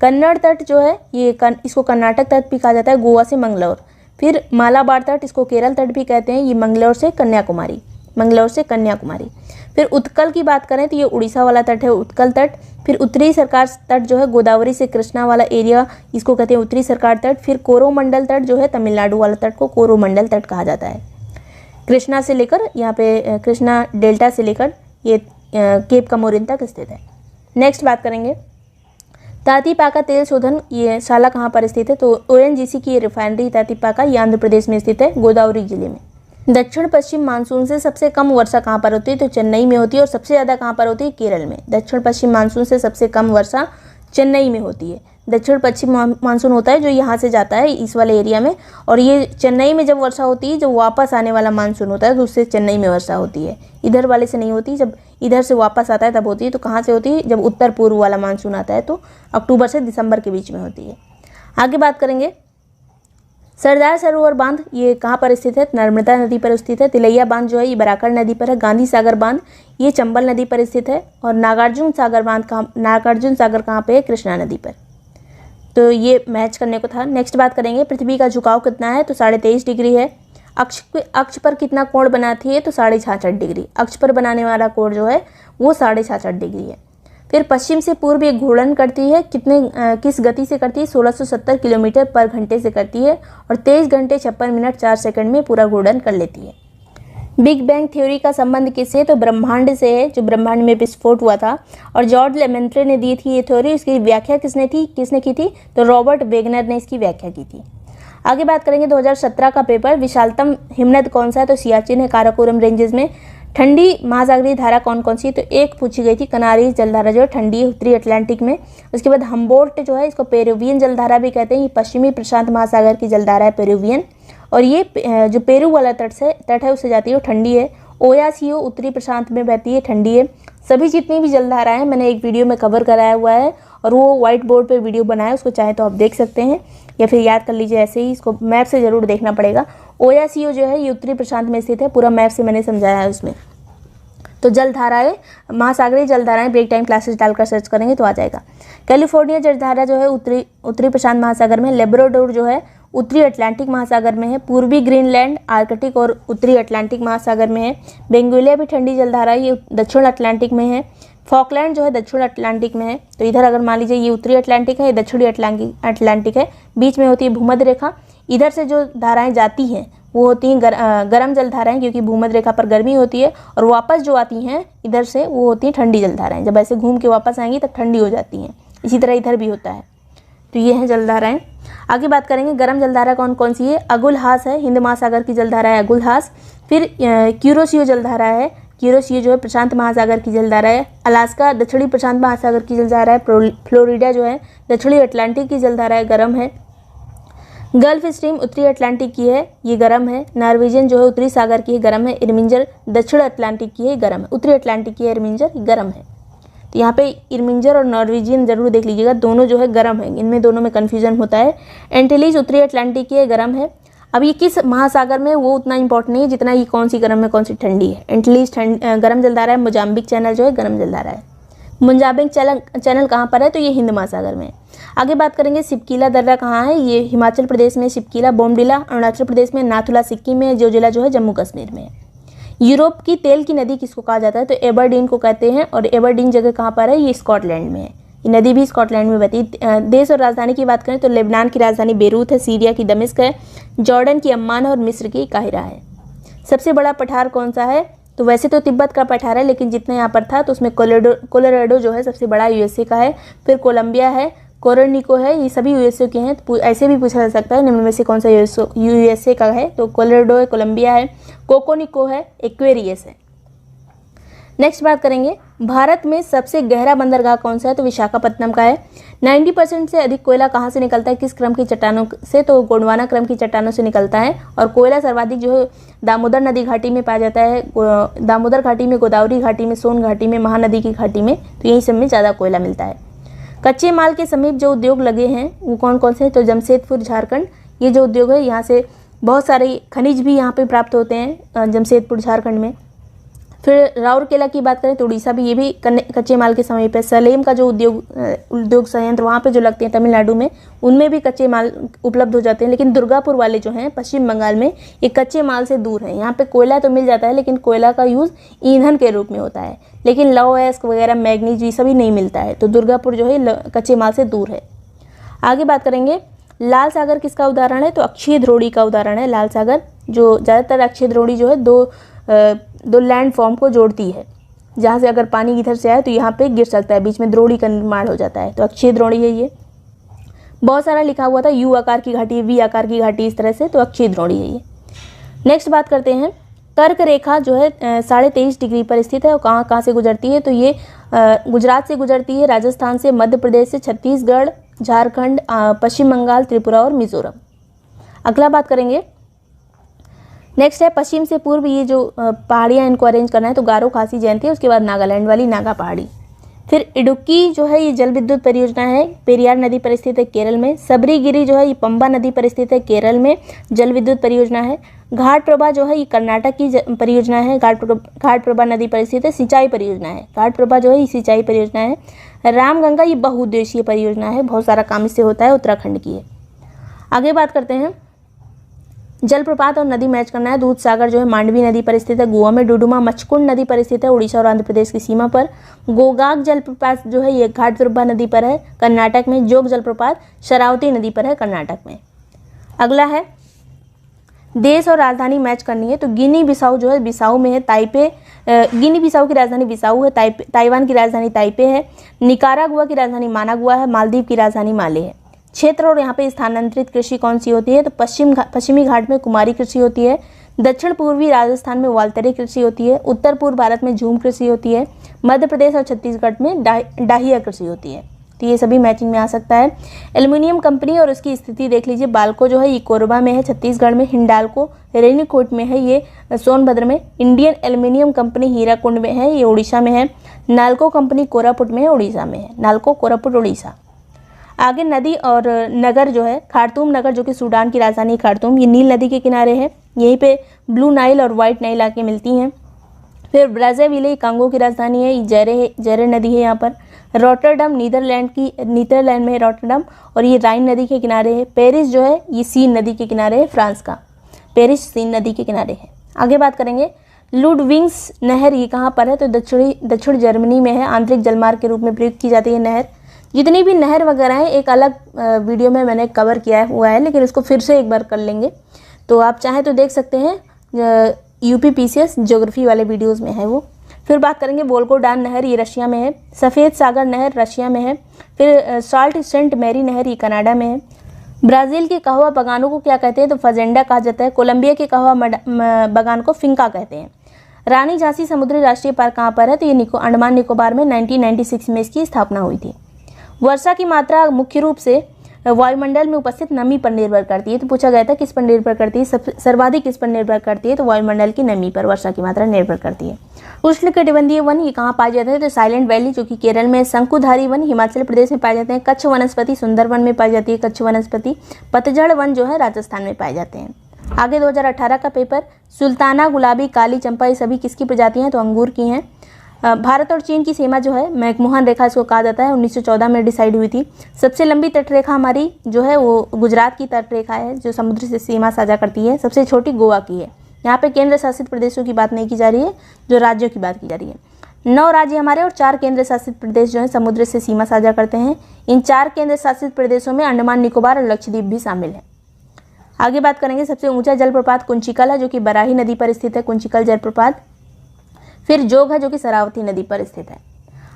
कन्नड़ तट जो है ये इसको कर्नाटक तट भी कहा जाता है, गोवा से मंगलौर। फिर मालाबार तट, इसको केरल तट भी कहते हैं, ये मंगलौर से कन्याकुमारी, मंगलौर से कन्याकुमारी। फिर उत्कल की बात करें तो ये उड़ीसा वाला तट है, उत्कल तट। फिर उत्तरी सरकार तट जो है गोदावरी से कृष्णा वाला एरिया, इसको कहते हैं उत्तरी सरकार तट। फिर कोरोमंडल तट जो है तमिलनाडु वाला तट को कोरोमंडल तट कहा जाता है। कृष्णा से लेकर यहाँ पे कृष्णा डेल्टा से लेकर ये केप कमोरिन तक स्थित है। नेक्स्ट बात करेंगे तातीपाका तेल शोधन ये शाला कहाँ पर स्थित है? तो ONGC की रिफाइनरी तातीपाका ये आंध्र प्रदेश में स्थित है, गोदावरी जिले में। दक्षिण पश्चिम मानसून से सबसे कम वर्षा कहाँ पर होती है? तो चेन्नई में होती है। और सबसे ज़्यादा कहाँ पर होती है? केरल में। दक्षिण पश्चिम मानसून से सबसे कम वर्षा चेन्नई में होती है। दक्षिण पश्चिम मानसून होता है जो यहाँ से जाता है इस वाले एरिया में, और ये चेन्नई में जब वर्षा होती है, जब वापस आने वाला मानसून होता है तो उससे चेन्नई में वर्षा होती है, इधर वाले से नहीं होती। जब इधर से वापस आता है तब होती है। तो कहाँ से होती है? जब उत्तर पूर्व वाला मानसून आता है तो अक्टूबर से दिसंबर के बीच में होती है। आगे बात करेंगे सरदार सरोवर बांध ये कहाँ पर स्थित है? नर्मदा नदी पर स्थित है। तिलैया बांध जो है ये बराकर नदी पर है। गांधी सागर बांध ये चंबल नदी पर स्थित है। और नागार्जुन सागर बांध कहाँ पे है? कृष्णा नदी पर। तो ये मैच करने को था। नेक्स्ट बात करेंगे पृथ्वी का झुकाव कितना है? तो 23.5 डिग्री है। अक्ष पर कितना कोण बनाती है? तो 66.5 डिग्री। अक्ष पर बनाने वाला कोण जो है वो 66.5 डिग्री है। फिर पश्चिम से पूर्व ये घूर्णन करती है, किस गति से करती है? 1670 किलोमीटर पर घंटे से करती है, और 23 घंटे 56 मिनट 4 सेकंड में पूरा घूर्णन कर लेती है। बिग बैंग थ्योरी का संबंध किससे? तो ब्रह्मांड से है, जो ब्रह्मांड में विस्फोट हुआ था। और जॉर्ज लेमेंट्रे ने दी थी ये थ्योरी। इसकी व्याख्या किसने की थी? तो रॉबर्ट वेगनर ने इसकी व्याख्या की थी। आगे बात करेंगे 2017 का पेपर, विशालतम हिमनद कौन सा है? तो सियाचिन है काराकोरम रेंजेस में। ठंडी महासागरीय धारा कौन कौन सी? तो एक पूछी गई थी, कनारी जलधारा जो है ठंडी उत्तरी अटलांटिक में। उसके बाद हम्बोल्ट जो है इसको पेरुवियन जलधारा भी कहते हैं, ये पश्चिमी प्रशांत महासागर की जलधारा है पेरुवियन। और ये जो पेरू वाला तट है उससे जाती है वो ठंडी है। ओयासियो उत्तरी प्रशांत में बहती है, ठंडी है। सभी जितनी भी जलधाराएं हैं मैंने एक वीडियो में कवर कराया हुआ है, और वो व्हाइट बोर्ड पे वीडियो बनाया, उसको चाहे तो आप देख सकते हैं या फिर याद कर लीजिए ऐसे ही, इसको मैप से ज़रूर देखना पड़ेगा। ओयासियो जो है ये उत्तरी प्रशांत में स्थित है, पूरा मैप से मैंने समझाया है उसमें। तो जलधाराएं, महासागरीय जलधाराएं ब्रेक टाइम क्लासेस डालकर सर्च करेंगे तो आ जाएगा। कैलिफोर्निया जलधारा जो है उत्तरी प्रशांत महासागर में। लेब्राडोर जो है उत्तरी अटलांटिक महासागर में है। पूर्वी ग्रीनलैंड आर्कटिक और उत्तरी अटलांटिक महासागर में है। बेंगुलिया भी ठंडी जलधारा है, ये दक्षिण अटलांटिक में है। फॉकलैंड जो है दक्षिण अटलांटिक में है। तो इधर अगर मान लीजिए ये उत्तरी अटलांटिक है, ये दक्षिणी अटलांटिक है, बीच में होती है भूमध्य रेखा। इधर से जो धाराएं जाती हैं वो होती हैं गर्म जलधाराएं, क्योंकि भूमध्य रेखा पर गर्मी होती है, और वापस जो आती हैं इधर से वो होती हैं ठंडी जलधाराएं। जब ऐसे घूम के वापस आएंगी तब ठंडी हो जाती हैं। इसी तरह इधर भी होता है। तो ये हैं जलधाराएं। आगे बात करेंगे गर्म जलधारा कौन कौन सी है? अगुलहास है, हिंद महासागर की जलधारा है अगुलहास। फिर क्यूरोसियो जलधारा है, क्यूरोसियो जो है प्रशांत महासागर की जलधारा है। अलास्का दक्षिणी प्रशांत महासागर की जलधारा है। फ्लोरिडा जो है दक्षिणी अटलांटिक की जलधारा है, गर्म है। गल्फ स्ट्रीम उत्तरी अटलांटिक की है, ये गर्म है। नॉर्वेजियन जो है उत्तरी सागर की है, गर्म है। इरमिंजर दक्षिण अटलांटिक की है, गर्म है। उत्तरी अटलांटिक की है इरमिंजर, गर्म है। तो यहाँ पे इरमिंजर और नॉर्वेजियन जरूर देख लीजिएगा, दोनों जो है गर्म है, इनमें दोनों में कन्फ्यूजन होता है। एंटिलीज उत्तरी अटलांटिक की है, गर्म है। अब ये किस महासागर में वो उतना इंपॉर्टेंट नहीं है जितना ये कौन सी गर्म है कौन सी ठंडी है। एंटिलीज गर्म जलधारा है। मोजाम्बिक चैनल जो है गर्म जलधारा है। मोजाम्बिक चैनल कहाँ पर है? तो ये हिंद महासागर में। आगे बात करेंगे सिपकीला दर्रा कहाँ है? ये हिमाचल प्रदेश में सिपकीला। बोमडिला अरुणाचल प्रदेश में। नाथुला सिक्किम में। जोजिला जो है जम्मू कश्मीर में। यूरोप की तेल की नदी किसको कहा जाता है? तो एबरडीन को कहते हैं। और एबरडीन जगह कहाँ पर है? ये स्कॉटलैंड में है। ये नदी भी स्कॉटलैंड में बहती है। देश और राजधानी की बात करें तो लेबनान की राजधानी बेरूत है, सीरिया की दमिश्क है, जॉर्डन की अम्मान है और मिस्र की काहिरा है। सबसे बड़ा पठार कौन सा है? तो वैसे तो तिब्बत का पठार है, लेकिन जितना यहाँ पर था तो उसमें कोलोराडो जो है सबसे बड़ा यूएसए का है। फिर कोलंबिया है, कोरोनिको है, ये सभी यूएसए के हैं। तो ऐसे भी पूछा जा सकता है निम्न में से कौन सा यूएसए का है? तो कोलोराडो है, कोलंबिया है, कोकोनिको है, एक्वेरियस है। नेक्स्ट बात करेंगे भारत में सबसे गहरा बंदरगाह कौन सा है? तो विशाखापत्तनम का है। 90% से अधिक कोयला कहाँ से निकलता है? किस क्रम की चट्टानों से? तो गोंडवाना क्रम की चट्टानों से निकलता है। और कोयला सर्वाधिक जो है दामोदर नदी घाटी में पाया जाता है। दामोदर घाटी में, गोदावरी घाटी में, सोन घाटी में, महानदी की घाटी में। तो यही सब में ज़्यादा कोयला मिलता है। कच्चे माल के समीप जो उद्योग लगे हैं वो कौन कौन से हैं? तो जमशेदपुर झारखंड, ये जो उद्योग है यहाँ से बहुत सारे खनिज भी यहाँ पे प्राप्त होते हैं जमशेदपुर झारखंड में। फिर राउरकेला की बात करें तो उड़ीसा भी, ये भी कच्चे माल के समीप है। सलेम का जो उद्योग संयंत्र वहाँ पे जो लगते हैं तमिलनाडु में, उनमें भी कच्चे माल उपलब्ध हो जाते हैं। लेकिन दुर्गापुर वाले जो हैं पश्चिम बंगाल में, ये कच्चे माल से दूर हैं। यहाँ पे कोयला तो मिल जाता है, लेकिन कोयला का यूज़ ईंधन के रूप में होता है। लेकिन लौह अयस्क वगैरह, मैग्नीज, ये सभी नहीं मिलता है। तो दुर्गापुर जो है कच्चे माल से दूर है। आगे बात करेंगे लाल सागर किसका उदाहरण है? तो अक्षीय द्रोणी का उदाहरण है लाल सागर। जो ज़्यादातर अक्षीय द्रोणी जो है दो लैंड फॉर्म को जोड़ती है। जहाँ से अगर पानी इधर से आए तो यहाँ पे गिर सकता है, बीच में द्रोणी का निर्माण हो जाता है। तो अक्षीय द्रोणी है ये। बहुत सारा लिखा हुआ था यू आकार की घाटी, वी आकार की घाटी, इस तरह से, तो अक्षीय द्रोणी है ये। नेक्स्ट बात करते हैं, कर्क रेखा जो है 23.5 डिग्री पर स्थित है और कहाँ कहाँ से गुजरती है, तो ये गुजरात से गुजरती है, राजस्थान से, मध्य प्रदेश से, छत्तीसगढ़, झारखंड, पश्चिम बंगाल, त्रिपुरा और मिजोरम। अगला बात करेंगे, नेक्स्ट है पश्चिम से पूर्व, ये जो पहाड़ियाँ इनको अरेंज करना है, तो गारो खासी जयंती है, उसके बाद नागालैंड वाली नागा पहाड़ी। फिर इडुक्की जो है ये जल विद्युत परियोजना है, पेरियार नदी पर स्थित है केरल में। सबरीगिरी जो है ये पंबा नदी पर स्थित है केरल में, जल विद्युत परियोजना है। घाट प्रभा जो है ये कर्नाटक की परियोजना है, घाट प्रभा नदी पर स्थित है, सिंचाई परियोजना है। घाट प्रभा जो है ये सिंचाई परियोजना है। रामगंगा ये बहुउद्देशीय परियोजना है, बहुत सारा काम इससे होता है, उत्तराखंड की है। आगे बात करते हैं, जलप्रपात और नदी मैच करना है। दूध सागर जो है मांडवी नदी पर स्थित है गोवा में। डुडुमा मचकुंड नदी पर स्थित है उड़ीसा और आंध्र प्रदेश की सीमा पर। गोगाक जलप्रपात जो है ये घाटप्रभा नदी पर है कर्नाटक में। जोग जलप्रपात शरावती नदी पर है कर्नाटक में। अगला है देश और राजधानी मैच करनी है, तो गिनी बिसाऊ जो है बिसाऊ में है, ताइपे, गिनी बिसाऊ की राजधानी बिसाऊ है, ताइवान की राजधानी ताइपे है, निकारागुआ की राजधानी मानागुआ है, मालदीव की राजधानी माले है। क्षेत्र और यहाँ पे स्थानांतरित कृषि कौन सी होती है, तो पश्चिमी घाट में कुमारी कृषि होती है, दक्षिण पूर्वी राजस्थान में वाल्तरी कृषि होती है, उत्तर पूर्व भारत में झूम कृषि होती है, मध्य प्रदेश और छत्तीसगढ़ में डाहिया कृषि होती है। तो ये सभी मैचिंग में आ सकता है। एल्युमिनियम कंपनी और उसकी स्थिति देख लीजिए, बाल्को जो है ये कोरबा में है छत्तीसगढ़ में, हिंडाल्को रेनीकोट में है ये सोनभद्र में, इंडियन एल्युमिनियम कंपनी हीराकुंड में है ये उड़ीसा में है, नाल्को कंपनी कोरापुट में है उड़ीसा में है, नाल्को कोरापुट उड़ीसा। आगे नदी और नगर जो है, खार्तूम नगर जो कि सूडान की राजधानी खार्तूम, ये नील नदी के किनारे है, यहीं पे ब्लू नाइल और वाइट नाइल आके मिलती हैं। फिर ब्राज़ाविले कांगो की राजधानी है, ये जेरे नदी है यहाँ पर। रॉटरडम नीदरलैंड में है रॉटरडम, और ये राइन नदी के किनारे है। पेरिस जो है ये सीन नदी के किनारे है, फ्रांस का पेरिस सीन नदी के किनारे है। आगे बात करेंगे, लुडविग्स नहर ये कहाँ पर है, तो दक्षिण जर्मनी में है, आंतरिक जलमार्ग के रूप में प्रयुक्त की जाती है नहर। जितनी भी नहर वगैरह हैं एक अलग वीडियो में मैंने कवर किया हुआ है, लेकिन उसको फिर से एक बार कर लेंगे, तो आप चाहें तो देख सकते हैं, यूपीपीसीएस ज्योग्राफी वाले वीडियोस में है वो। फिर बात करेंगे वोल्गोडान नहर, ये रशिया में है। सफ़ेद सागर नहर रशिया में है। फिर साल्ट सेंट मैरी नहर ये कनाडा में है। ब्राज़ील के कहवा बगानों को क्या कहते हैं, तो फजेंडा कहा जाता है। कोलंबिया के कहवा बगान को फिंका कहते हैं। रानी झांसी समुद्री राष्ट्रीय पार्क कहाँ पर है, तो ये अंडमान निकोबार में 1996 में इसकी स्थापना हुई थी। वर्षा की मात्रा मुख्य रूप से वायुमंडल में उपस्थित नमी पर निर्भर करती है, तो पूछा गया था किस पर निर्भर करती है, सर्वाधिक किस पर निर्भर करती है, तो वायुमंडल की नमी पर वर्षा की मात्रा निर्भर करती है। उष्णकटिबंधीय वन ये कहाँ पाए जाते हैं, तो साइलेंट वैली जो कि केरल में, शंकुधारी वन हिमाचल प्रदेश में पाए जाते हैं, कच्छ वनस्पति सुंदरवन में पाई जाती है, कच्छ वनस्पति, पतझड़ वन जो है राजस्थान में पाए जाते हैं। आगे 2018 का पेपर, सुल्ताना, गुलाबी, काली चंपा ये सभी किसकी प्रजातियाँ हैं, तो अंगूर की हैं। भारत और चीन की सीमा जो है मैकमोहन रेखा इसको कहा जाता है, 1914 में डिसाइड हुई थी। सबसे लंबी तटरेखा हमारी जो है वो गुजरात की तटरेखा है जो समुद्र से सीमा साझा करती है। सबसे छोटी गोवा की है। यहाँ पे केंद्र शासित प्रदेशों की बात नहीं की जा रही है, जो राज्यों की बात की जा रही है। 9 राज्य हमारे और 4 केंद्र शासित प्रदेश जो है समुद्र से सीमा साझा करते हैं। इन 4 केंद्र शासित प्रदेशों में अंडमान निकोबार और लक्षद्वीप भी शामिल है। आगे बात करेंगे, सबसे ऊंचा जलप्रपात कुंचिकल है जो कि बराही नदी पर स्थित है, कुंचिकल जलप्रपात। फिर जोग है जो कि शरावती नदी पर स्थित है।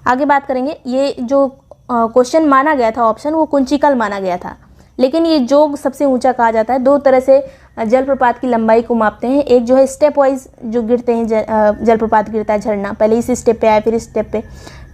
आगे बात करेंगे, ये जो क्वेश्चन माना गया था ऑप्शन, वो कुंचिकल माना गया था, लेकिन ये जोग सबसे ऊंचा कहा जाता है। 2 तरह से जलप्रपात की लंबाई को मापते हैं। एक जो है स्टेप वाइज जो गिरते हैं, जलप्रपात गिरता है झरना, पहले इस स्टेप पे आए फिर इस स्टेप पे,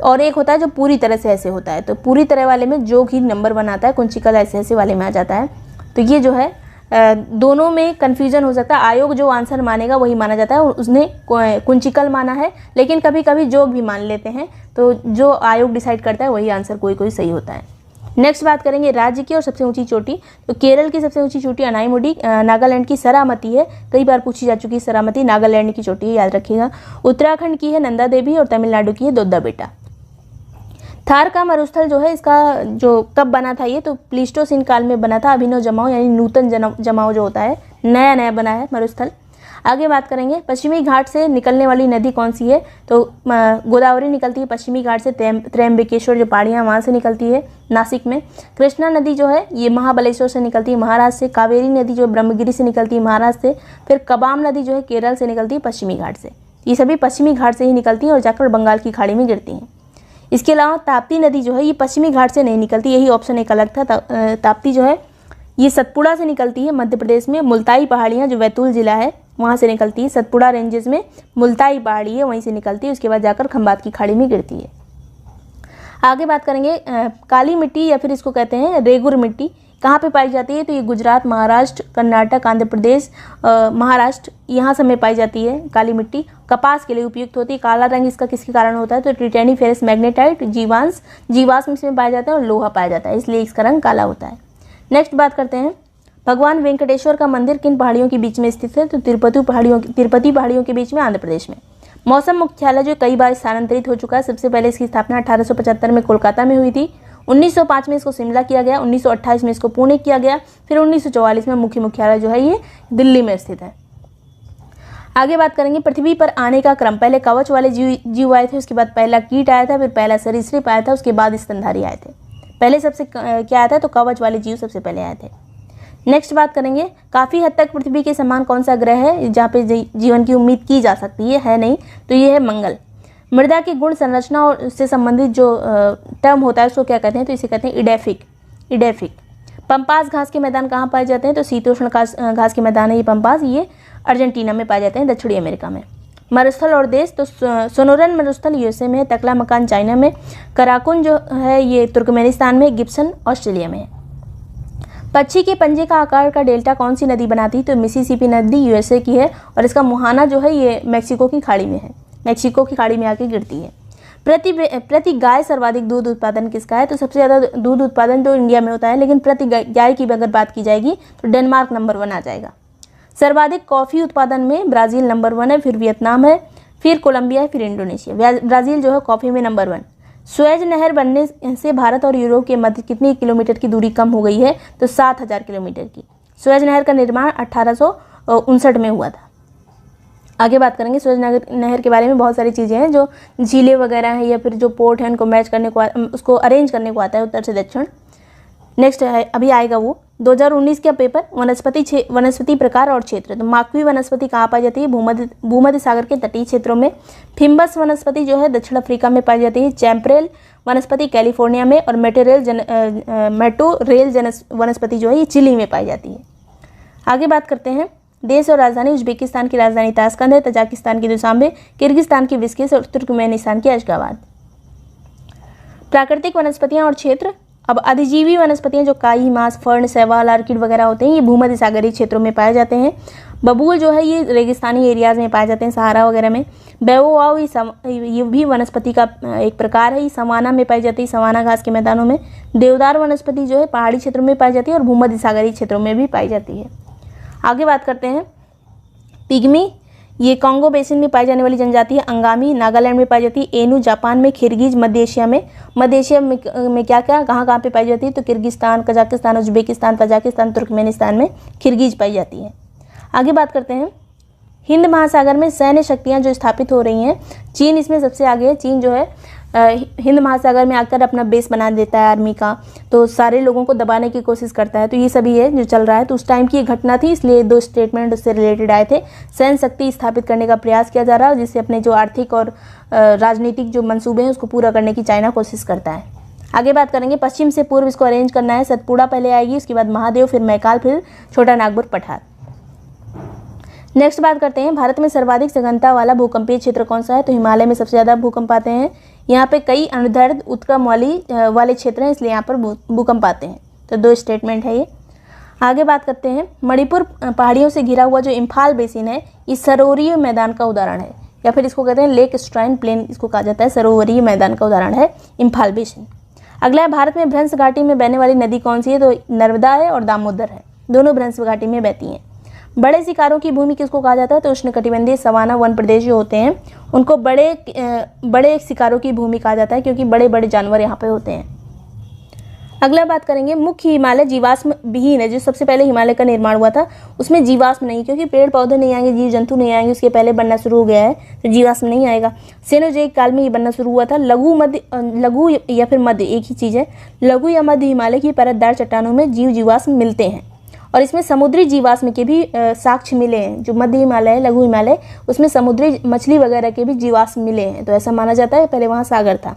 और एक होता है जो पूरी तरह से ऐसे होता है। तो पूरी तरह वाले में जोग ही नंबर 1 आता है, कुंचिकल ऐसे वाले में आ जाता है। तो ये जो है दोनों में कन्फ्यूजन हो सकता है। आयोग जो आंसर मानेगा वही माना जाता है, और उसने कुंचिकल माना है, लेकिन कभी कभी जोग भी मान लेते हैं। तो जो आयोग डिसाइड करता है वही आंसर कोई सही होता है। नेक्स्ट बात करेंगे राज्य की और सबसे ऊंची चोटी। तो केरल की सबसे ऊंची चोटी अनाईमुडी, नागालैंड की सरामती है, कई बार पूछी जा चुकी है सरामती, नागालैंड की चोटी है, याद रखिएगा। उत्तराखंड की है नंदा देवी, और तमिलनाडु की है दोद्दा बेटा। थार का मरुस्थल जो है, इसका जो कब बना था ये, तो प्लीस्टोसीन काल में बना था। अभिनव जमाव यानी नूतन जमाव जो होता है, नया बना है मरुस्थल। आगे बात करेंगे, पश्चिमी घाट से निकलने वाली नदी कौन सी है, तो गोदावरी निकलती है पश्चिमी घाट से, त्र्यंबकेश्वर जो पहाड़ियाँ वहाँ से निकलती है नासिक में। कृष्णा नदी जो है ये महाबलेश्वर से निकलती है महाराष्ट्र से। कावेरी नदी जो ब्रह्मगिरी से निकलती है महाराष्ट्र से। फिर कबाम नदी जो है केरल से निकलती है पश्चिमी घाट से। ये सभी पश्चिमी घाट से ही निकलती हैं और जाकर बंगाल की खाड़ी में गिरती हैं। इसके अलावा ताप्ती नदी जो है ये पश्चिमी घाट से नहीं निकलती, यही ऑप्शन एक अलग था। ताप्ती जो है ये सतपुड़ा से निकलती है मध्य प्रदेश में। मुल्ताई पहाड़ियाँ जो बैतूल जिला है वहाँ से निकलती है। सतपुड़ा रेंजेस में मुल्ताई पहाड़ी है, वहीं से निकलती है, उसके बाद जाकर खंबात की खाड़ी में गिरती है। आगे बात करेंगे काली मिट्टी या फिर इसको कहते हैं रेगुर मिट्टी, कहाँ पे पाई जाती है? तो ये गुजरात, महाराष्ट्र, कर्नाटक, आंध्र प्रदेश, महाराष्ट्र, यहाँ सब में पाई जाती है काली मिट्टी। कपास के लिए उपयुक्त होती है। काला रंग इसका किसके कारण होता है? तो ट्रिटेनिफेरस मैग्नेटाइट, जीवाश्म इसमें पाया जाता है और लोहा पाया जाता है, इसलिए इसका रंग काला होता है। नेक्स्ट बात करते हैं भगवान वेंकटेश्वर का मंदिर किन पहाड़ियों के बीच में स्थित है? तो तिरुपति पहाड़ियों के बीच में आंध्र प्रदेश में। मौसम मुख्यालय जो कई बार स्थानांतरित हो चुका है, सबसे पहले इसकी स्थापना 1875 में कोलकाता में हुई थी। 1905 में इसको शिमला किया गया, 1928 में इसको पुणे किया गया, फिर 1944 में मुख्य मुख्यालय जो है ये दिल्ली में स्थित है। आगे बात करेंगे पृथ्वी पर आने का क्रम। पहले कवच वाले जीव आए थे, उसके बाद पहला कीट आया था, फिर पहला सरीसृप आया था, उसके बाद स्तनधारी आए थे। पहले सबसे क्या आया था? तो कवच वाले जीव सबसे पहले आए थे। नेक्स्ट बात करेंगे काफ़ी हद तक पृथ्वी के समान कौन सा ग्रह है जहाँ पे जीवन की उम्मीद की जा सकती है नहीं? तो ये है मंगल। मृदा की गुण संरचना और उससे संबंधित जो टर्म होता है उसको क्या कहते हैं? तो इसे कहते हैं इडेफिक। पंपास घास के मैदान कहाँ पाए जाते हैं? तो शीतोष्ण घास के मैदान है ये पंपास, ये अर्जेंटीना में पाए जाते हैं, दक्षिणी अमेरिका में। मरुस्थल और देश, तो सोनोरन मरुस्थल यूएसए में है, तकला मकान चाइना में, कराकुन जो है ये तुर्कमेनिस्तान में, गिब्सन ऑस्ट्रेलिया में है। पक्षी के पंजे का आकार का डेल्टा कौन सी नदी बनाती? तो मिसिसिपी नदी यूएसए की है और इसका मुहाना जो है ये मैक्सिको की खाड़ी में है, मैक्सिको की खाड़ी में आके गिरती है। प्रति गाय सर्वाधिक दूध उत्पादन किसका है? तो सबसे ज़्यादा दूध उत्पादन तो इंडिया में होता है, लेकिन प्रति गाय की अगर बात की जाएगी तो डेनमार्क नंबर 1 आ जाएगा। सर्वाधिक कॉफ़ी उत्पादन में ब्राज़ील नंबर 1 है, फिर वियतनाम है, फिर कोलंबिया है, फिर इंडोनेशिया। ब्राज़ील जो है कॉफ़ी में नंबर 1। स्वेज नहर बनने से भारत और यूरोप के मध्य कितनी किलोमीटर की दूरी कम हो गई है? तो 7000 किलोमीटर की। स्वेज नहर का निर्माण 1859 में हुआ था। आगे बात करेंगे स्वेज नहर के बारे में। बहुत सारी चीज़ें हैं जो झीलें वगैरह हैं या फिर जो पोर्ट है उनको मैच करने को उसको अरेंज करने को आता है उत्तर से दक्षिण। नेक्स्ट है अभी आएगा वो 2019 का पेपर वनस्पति प्रकार और क्षेत्र। तो माकवी वनस्पति कहाँ पाई जाती है? भूमध्य सागर के तटीय क्षेत्रों में। फिम्बस वनस्पति जो है दक्षिण अफ्रीका में पाई जाती है। चैम्परेल वनस्पति कैलिफोर्निया में और मेटोरेल वनस्पति जो है ये चिली में पाई जाती है। आगे बात करते हैं देश और राजधानी। उज्बेकिस्तान की राजधानी ताशकंद है, तजाकिस्तान की दुशांबे, किर्गिस्तान की बिस्किस और तुर्कमेनिस्तान की अशगाबाद। प्राकृतिक वनस्पतियाँ और क्षेत्र। अब अधिजीवी वनस्पतियाँ जो काई, मांस, फर्न, शैवाल, आर्किड वगैरह होते हैं ये भूमध्य सागरीय क्षेत्रों में पाए जाते हैं। बबूल जो है ये रेगिस्तानी एरियाज में पाए जाते हैं, सहारा वगैरह में। बेओवाओ ये भी वनस्पति का एक प्रकार है, ये सवाना में पाई जाती है, सवाना घास के मैदानों में। देवदार वनस्पति जो है पहाड़ी क्षेत्रों में पाई जाती है और भूमध्य सागरीय क्षेत्रों में भी पाई जाती है। आगे बात करते हैं पिग्मी, ये कांगो बेसिन में पाई जाने वाली जनजाति है। अंगामी नागालैंड में पाई जाती है। एनू जापान में। खिरगिज मध्य एशिया में। मध्य एशिया में क्या क्या कहाँ पे पाई जाती है? तो Kyrgyzstan, Kazakhstan, Uzbekistan, Tajikistan, Turkmenistan में खिरगिज पाई जाती है। आगे बात करते हैं हिंद महासागर में सैन्य शक्तियाँ जो स्थापित हो रही हैं। चीन इसमें सबसे आगे है। चीन जो है हिंद महासागर में आकर अपना बेस बना देता है आर्मी का, तो सारे लोगों को दबाने की कोशिश करता है। तो ये सभी है जो चल रहा है। तो उस टाइम की ये घटना थी, इसलिए 2 स्टेटमेंट उससे रिलेटेड आए थे। सैन्य शक्ति स्थापित करने का प्रयास किया जा रहा है जिससे अपने जो आर्थिक और राजनीतिक जो मंसूबे हैं उसको पूरा करने की चाइना कोशिश करता है। आगे बात करेंगे पश्चिम से पूर्व इसको अरेंज करना है। सतपुड़ा पहले आएगी, उसके बाद महादेव, फिर मैकाल, फिर छोटा नागपुर, पठार। नेक्स्ट बात करते हैं भारत में सर्वाधिक सघनता वाला भूकंपीय क्षेत्र कौन सा है? तो हिमालय में सबसे ज़्यादा भूकंप आते हैं। यहाँ पे कई अनुदैर्ध्य उत्क्रम वाले क्षेत्र हैं, इसलिए यहाँ पर भूकंप आते हैं। तो 2 स्टेटमेंट है ये। आगे बात करते हैं मणिपुर पहाड़ियों से घिरा हुआ जो इम्फाल बेसिन है ये सरोवरीय मैदान का उदाहरण है, या फिर इसको कहते हैं लेक स्ट्राइन प्लेन, इसको कहा जाता है। सरोवरीय मैदान का उदाहरण है इम्फाल बेसिन। अगला है भारत में भ्रंश घाटी में बहने वाली नदी कौन सी है? तो नर्मदा है और दामोदर है, दोनों भ्रंश घाटी में बहती हैं। बड़े शिकारों की भूमि किसको कहा जाता है? तो उष्णकटिबंधीय सवाना वन प्रदेश जो होते हैं उनको बड़े शिकारों की भूमि कहा जाता है, क्योंकि बड़े बड़े जानवर यहाँ पे होते हैं। अगला बात करेंगे मुख्य हिमालय जीवाश्म विहीन है। जो सबसे पहले हिमालय का निर्माण हुआ था उसमें जीवाश्म नहीं, क्योंकि पेड़ पौधे नहीं आएंगे, जीव जंतु नहीं आएंगे, उसके पहले बनना शुरू हो गया है तो जीवाश्म नहीं आएगा। सेनोजोइक काल में ये बनना शुरू हुआ था। लघु या फिर मध्य एक ही चीज़ है। लघु या मध्य हिमालय की परतदार चट्टानों में जीवाश्म मिलते हैं और इसमें समुद्री जीवाश्म के भी साक्ष्य मिले हैं। जो मध्य हिमालय है, लघु हिमालय, उसमें समुद्री मछली वगैरह के भी जीवाश्म मिले हैं। तो ऐसा माना जाता है पहले वहाँ सागर था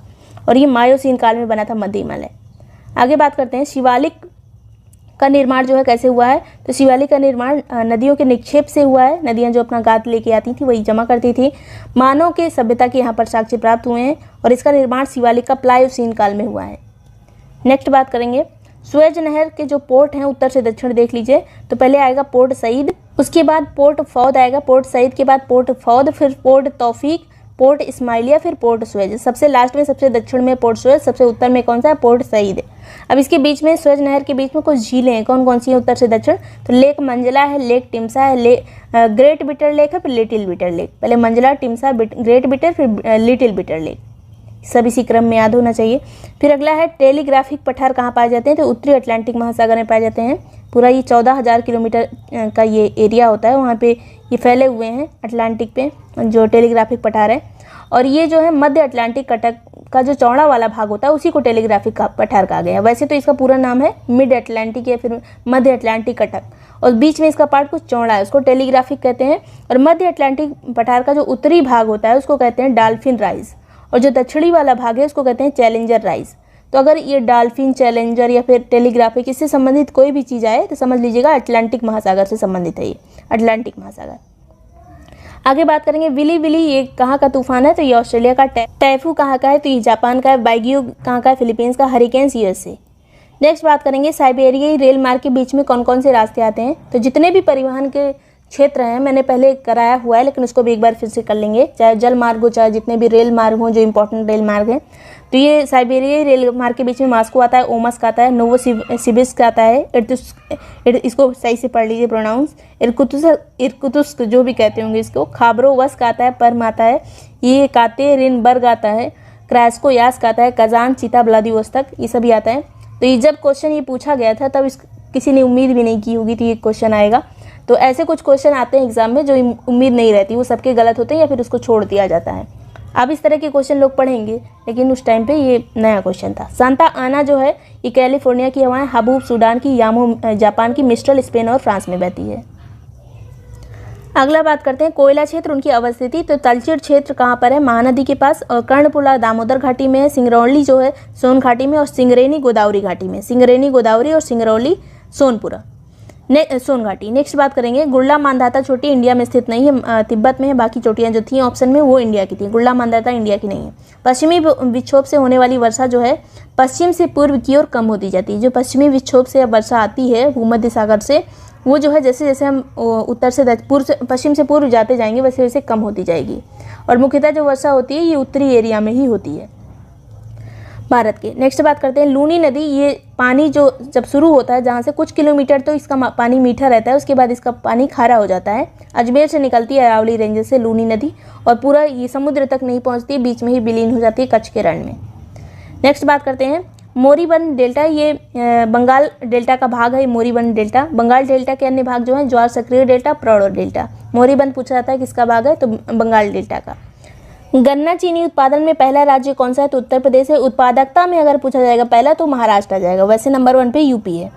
और ये मायोसीन काल में बना था मध्य हिमालय। आगे बात करते हैं शिवालिक का निर्माण जो है कैसे हुआ है। तो शिवालिक का निर्माण नदियों के निक्षेप से हुआ है। नदियाँ जो अपना गाद लेके आती थी वही जमा करती थी। मानव के सभ्यता के यहाँ पर साक्ष्य प्राप्त हुए हैं और इसका निर्माण शिवालिक का प्लायोसीन काल में हुआ है। नेक्स्ट बात करेंगे स्वेज नहर के जो पोर्ट हैं उत्तर से दक्षिण देख लीजिए। तो पहले आएगा पोर्ट सईद, उसके बाद पोर्ट फौद आएगा, पोर्ट सईद के बाद पोर्ट फौद, फिर पोर्ट तौफीक, पोर्ट इस्माइलिया, फिर पोर्ट स्वेज। सबसे लास्ट में सबसे दक्षिण में पोर्ट स्वेज, सबसे उत्तर में कौन सा है, पोर्ट सईद। अब इसके बीच में स्वेज नहर के बीच में कुछ झीलें हैं, कौन कौन सी हैं उत्तर से दक्षिण। तो लेक मंजला है, लेक टिम्सा है, ग्रेट बिटर लेक है, फिर लिटिल बिटर लेक। पहले मंजला, टिम्सा, ग्रेट बिटर, फिर लिटिल बिटर लेक। सब इसी क्रम में याद होना चाहिए। फिर अगला है टेलीग्राफिक पठार कहाँ पाए जाते हैं। तो उत्तरी अटलांटिक महासागर में पाए जाते हैं। पूरा ये 14,000 किलोमीटर का ये एरिया होता है, वहाँ पे ये फैले हुए हैं अटलांटिक पे जो टेलीग्राफिक पठार है। और ये जो है मध्य अटलांटिक कटक का जो चौड़ा वाला भाग होता है उसी को टेलीग्राफिक पठार कहा गया है। वैसे तो इसका पूरा नाम है मिड अटलांटिक या फिर मध्य अटलांटिक कटक, और बीच में इसका पार्ट कुछ चौड़ा है, उसको टेलीग्राफिक कहते हैं। और मध्य अटलांटिक पठार का जो उत्तरी भाग होता है उसको कहते हैं डॉल्फिन राइज, और जो दक्षिणी वाला भाग है उसको कहते हैं चैलेंजर राइज। तो अगर ये डॉल्फिन, चैलेंजर या फिर टेलीग्राफिक इससे संबंधित कोई भी चीज़ आए तो समझ लीजिएगा अटलांटिक महासागर से संबंधित है ये अटलांटिक महासागर। आगे बात करेंगे विली विली, ये कहाँ का तूफान है। तो ये ऑस्ट्रेलिया का। टैफू कहाँ का है। तो ये जापान का है। बाइग्यू कहाँ का है, फिलीपींस का। Hurricanes USA. नेक्स्ट बात करेंगे साइबेरियाई रेल मार्ग के बीच में कौन कौन से रास्ते आते हैं। तो जितने भी परिवहन के क्षेत्र हैं मैंने पहले कराया हुआ है, लेकिन उसको भी एक बार फिर से कर लेंगे, चाहे जल मार्ग हो चाहे जितने भी रेल मार्ग हों जो इंपॉर्टेंट रेल मार्ग हैं। तो ये साइबेरियाई रेल मार्ग के बीच में मॉस्को आता है, ओमस्क आता है, नोवोसिबिर्स्क आता है, इसको सही से पढ़ लीजिए प्रोनाउंस, इर्कुत्स्क जो भी कहते होंगे इसको, खाबरोवस्क आता है, पर्म आता है, ये कातेरिनबर्ग आता है, क्रास्कोयास्क आता है, कजान, चीता, व्लादिवोस्तोक, ये सभी आता है। तो ये जब क्वेश्चन ये पूछा गया था तब किसी ने उम्मीद भी नहीं की होगी तो ये क्वेश्चन आएगा। तो ऐसे कुछ क्वेश्चन आते हैं एग्जाम में जो उम्मीद नहीं रहती, वो सबके गलत होते हैं या फिर उसको छोड़ दिया जाता है। अब इस तरह के क्वेश्चन लोग पढ़ेंगे, लेकिन उस टाइम पे ये नया क्वेश्चन था। सांता आना जो है ये कैलिफोर्निया की हवाएं, हबूब सूडान की, यामो जापान की, मिस्ट्रल स्पेन और फ्रांस में बहती है। अगला बात करते हैं कोयला क्षेत्र, उनकी अवस्थिति। तो तलचेर क्षेत्र कहाँ पर है, महानदी के पास, और कर्णपुला दामोदर घाटी में है, सिंगरौली जो है सोन घाटी में, और सिंगरेनी गोदावरी घाटी में। सिंगरेनी गोदावरी और सिंगरौली सोनपुरा सोन घाटी। नेक्स्ट बात करेंगे गुड़ला मांधाता चोटी इंडिया में स्थित नहीं है, तिब्बत में है। बाकी चोटियाँ जो थी ऑप्शन में वो इंडिया की थी, गुड़ला मांधाता इंडिया की नहीं है। पश्चिमी विक्षोभ से होने वाली वर्षा जो है पश्चिम से पूर्व की ओर कम होती जाती है। जो पश्चिमी विक्षोभ से वर्षा आती है भूमध्य सागर से, वो जो है जैसे जैसे हम उत्तर से पश्चिम से पूर्व जाते जाएंगे वैसे वैसे कम होती जाएगी। और मुख्यतः जो वर्षा होती है ये उत्तरी एरिया में ही होती है भारत के। नेक्स्ट बात करते हैं लूनी नदी। ये पानी जो जब शुरू होता है जहाँ से कुछ किलोमीटर तो इसका पानी मीठा रहता है, उसके बाद इसका पानी खारा हो जाता है। अजमेर से निकलती है अरावली रेंज से लूनी नदी, और पूरा ये समुद्र तक नहीं पहुँचती, बीच में ही विलीन हो जाती है कच्छ के रण में। नेक्स्ट बात करते हैं मोरीबंद डेल्टा। ये बंगाल डेल्टा का भाग है। मोरीबंद डेल्टा बंगाल डेल्टा के अन्य भाग जो हैं ज्वार सक्रिय डेल्टा, प्रौढ़ डेल्टा। मोरीबंद पूछा जाता है किसका भाग है, तो बंगाल डेल्टा का। गन्ना चीनी उत्पादन में पहला राज्य कौन सा है, तो उत्तर प्रदेश है। उत्पादकता में अगर पूछा जाएगा पहला तो महाराष्ट्र आ जाएगा, वैसे नंबर 1 पे यूपी है।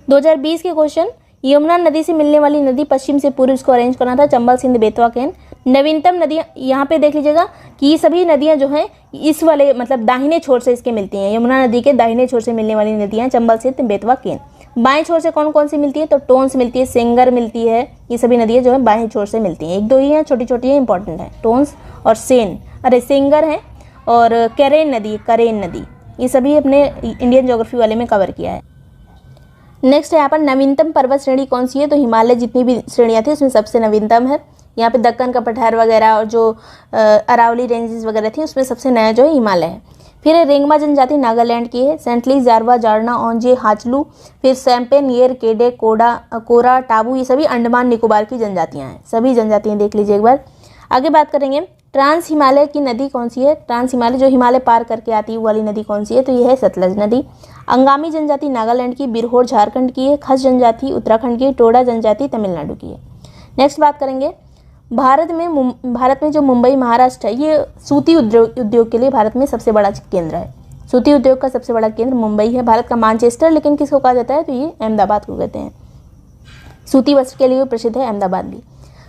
2020 के क्वेश्चन, यमुना नदी से मिलने वाली नदी पश्चिम से पूर्व, इसको अरेंज करना था, चंबल, सिंध, बेतवा, केन। नवीनतम नदियाँ यहाँ पे देख लीजिएगा कि ये सभी नदियाँ जो हैं इस वाले मतलब दाहिने छोर से इसके मिलती हैं। यमुना नदी के दाहिने छोर से मिलने वाली नदियाँ चंबल, सिंध, बेतवा, केन। बाएं छोर से कौन कौन सी मिलती है, तो टोन्स मिलती है, सेंगर मिलती है। ये सभी नदियाँ जो है बाएं छोर से मिलती हैं। 1-2 ही हैं, छोटी छोटी है, इंपॉर्टेंट है, टोन्स और सेंगर है, और करेन नदी, ये सभी अपने इंडियन ज्योग्राफी वाले में कवर किया है। नेक्स्ट यहाँ पर नवीनतम पर्वत श्रेणी कौन सी है, तो हिमालय जितनी भी श्रेणियाँ थी उसमें सबसे नवीनतम है। यहाँ पे दक्कन का पठार वगैरह और जो अरावली रेंजेस वगैरह थी उसमें सबसे नया जो है हिमालय है। फिर रेंगमा जनजाति नागालैंड की है, सेंटली, जारवा, जारना, ओंजे, हाचलू। फिर सैम्पेन, येर, केडे, कोरा, टाबू, ये सभी अंडमान निकोबार की जनजातियाँ हैं। सभी जनजातियाँ देख लीजिए एक बार। आगे बात करेंगे ट्रांस हिमालय की नदी कौन सी है। ट्रांस हिमालय जो हिमालय पार करके आती है वो वाली नदी कौन सी है, तो ये है सतलज नदी। अंगामी जनजाति नागालैंड की, बिरहोर झारखंड की है, खस जनजाति उत्तराखंड की, टोडा जनजाति तमिलनाडु की है। नेक्स्ट बात करेंगे भारत में जो मुंबई महाराष्ट्र है ये सूती उद्योग के लिए भारत में सबसे बड़ा केंद्र है। सूती उद्योग का सबसे बड़ा केंद्र मुंबई है। भारत का मैनचेस्टर लेकिन किसको कहा जाता है, तो ये अहमदाबाद को कहते हैं। सूती वस्त्र के लिए प्रसिद्ध है अहमदाबाद भी।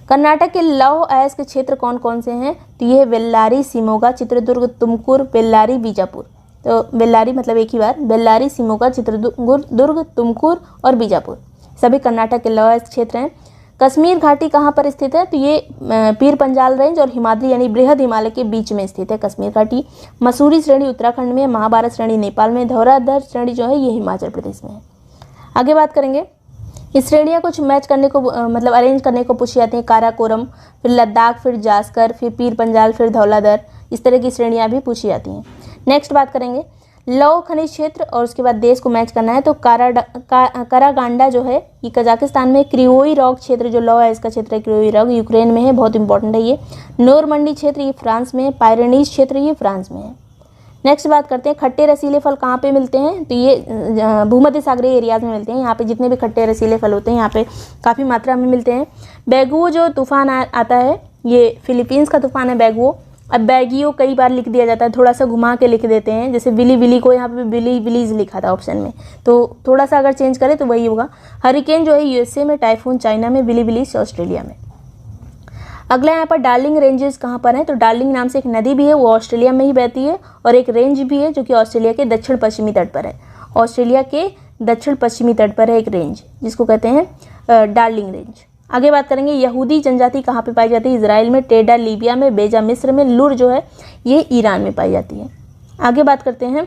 कर्नाटक के लौह अयस्क क्षेत्र कौन कौन से हैं? तो ये है बेल्लारी, शिमोगा, चित्रदुर्ग, तुमकुर, बेल्लारी, बीजापुर। तो बेल्लारी मतलब एक ही बार, बेल्लारी, शिमोगा, चित्रदुर्ग, तुमकुर और बीजापुर सभी कर्नाटक के लौह अयस्क क्षेत्र हैं। कश्मीर घाटी कहाँ पर स्थित है? तो ये पीर पंजाल रेंज और हिमाद्री यानी बृहद हिमालय के बीच में स्थित है कश्मीर घाटी। मसूरी श्रेणी उत्तराखंड में, महाभारत श्रेणी नेपाल में, धौराधर श्रेणी जो है ये हिमाचल प्रदेश में है। आगे बात करेंगे, इस श्रेणियाँ कुछ मैच करने को मतलब अरेंज करने को पूछी जाती हैं। काराकोरम, फिर लद्दाख, फिर जास्कर, फिर पीर पंजाल, फिर धौलाधर, इस तरह की श्रेणियाँ भी पूछी जाती हैं। नेक्स्ट बात करेंगे लौह खनिज क्षेत्र और उसके बाद देश को मैच करना है। तो कारागांडा जो है ये कजाकिस्तान में, क्रिवोई रॉग क्षेत्र जो लौह अयस्क का क्षेत्र है क्रिवोई रॉग यूक्रेन में है, बहुत इंपॉर्टेंट है ये। नोरमंडी क्षेत्र ये फ्रांस में है। पायरेनीज क्षेत्र ये फ्रांस में है। नेक्स्ट बात करते हैं खट्टे रसीले फल कहाँ पे मिलते हैं? तो ये भूमध्य सागरीय एरियाज में मिलते हैं। यहाँ पे जितने भी खट्टे रसीले फल होते हैं यहाँ पे काफ़ी मात्रा में मिलते हैं। बैगुओ जो तूफान आता है ये फिलीपींस का तूफान है बैगुओ। अब बैगियो कई बार लिख दिया जाता है, थोड़ा सा घुमा के लिख देते हैं, जैसे विली विली को यहाँ पे विली विलीज लिखा था ऑप्शन में, तो थोड़ा सा अगर चेंज करें तो वही होगा। हरिकेन जो है यूएसए में, टाइफून चाइना में, विली विलीज ऑस्ट्रेलिया में। अगला यहाँ पर डार्लिंग रेंजेस कहाँ पर है? तो डार्लिंग नाम से एक नदी भी है, वो ऑस्ट्रेलिया में ही बहती है, और एक रेंज भी है जो कि ऑस्ट्रेलिया के दक्षिण पश्चिमी तट पर है। ऑस्ट्रेलिया के दक्षिण पश्चिमी तट पर है एक रेंज जिसको कहते हैं डार्लिंग रेंज। आगे बात करेंगे यहूदी जनजाति कहाँ पे पाई जाती है? इजराइल में, टेडा लीबिया में, बेजा मिस्र में, लुर जो है ये ईरान में पाई जाती है। आगे बात करते हैं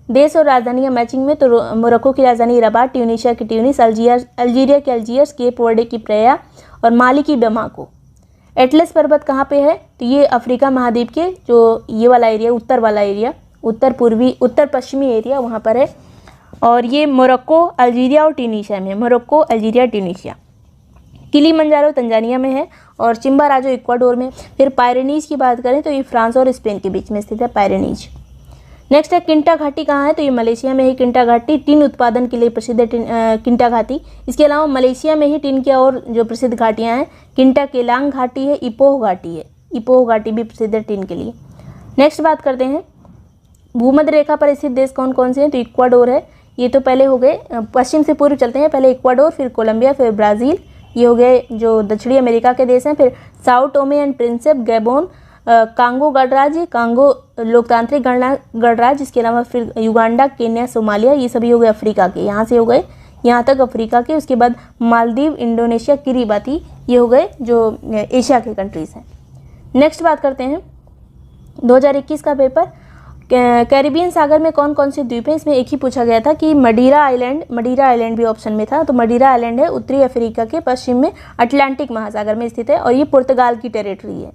देश और राजधानियाँ मैचिंग में। तो मोरक्को की राजधानी रबात, ट्यूनीशिया की ट्यूनिस, अल्जीरिया के अल्जीयर्स, केप वर्डे की प्रेया और माली की बमाको। एटलस पर्वत कहाँ पे है? तो ये अफ्रीका महाद्वीप के जो ये वाला एरिया, उत्तर वाला एरिया, उत्तर पश्चिमी एरिया वहाँ पर है, और ये मोरक्को, अल्जीरिया और ट्यूनीशिया में। Morocco, Algeria, Tunisia. Kilimanjaro Tanzania में है, और चिम्बाराजो इक्वाडोर में। फिर पायरेनीज की बात करें तो ये फ्रांस और स्पेन के बीच में स्थित है पायरेनीज। नेक्स्ट है किंटा घाटी कहाँ है? तो ये मलेशिया में है किंटा घाटी। टिन उत्पादन के लिए प्रसिद्ध है किंटा घाटी। इसके अलावा मलेशिया में ही टिन की और जो प्रसिद्ध घाटियाँ हैं, किंटा केलांग घाटी है, इपोह घाटी है। इपोह घाटी भी प्रसिद्ध है टिन के लिए। नेक्स्ट बात करते हैं भूमध्य रेखा पर स्थित देश कौन कौन से हैं? तो इक्वाडोर है, ये तो पहले हो गए, पश्चिम से पूर्व चलते हैं, पहले इक्वाडोर, फिर कोलंबिया, फिर ब्राज़ील, ये हो गए जो दक्षिणी अमेरिका के देश हैं। फिर Sao Tome and Principe, Gabon, Congo गणराज्य, कांगो लोकतांत्रिक गणराज्य, इसके अलावा फिर युगांडा, केन्या, सोमालिया, ये सभी हो गए अफ्रीका के, यहाँ से हो गए यहाँ तक अफ्रीका के। उसके बाद मालदीव, इंडोनेशिया, किरीबाती, ये हो गए जो एशिया के कंट्रीज़ हैं। नेक्स्ट बात करते हैं 2021 का पेपर, कैरिबियन सागर में कौन कौन से द्वीप हैं? इसमें एक ही पूछा गया था कि मडीरा आइलैंड भी ऑप्शन में था। तो मडीरा आइलैंड है उत्तरी अफ्रीका के पश्चिम में अटलांटिक महासागर में स्थित है, और ये पुर्तगाल की टेरिटरी है,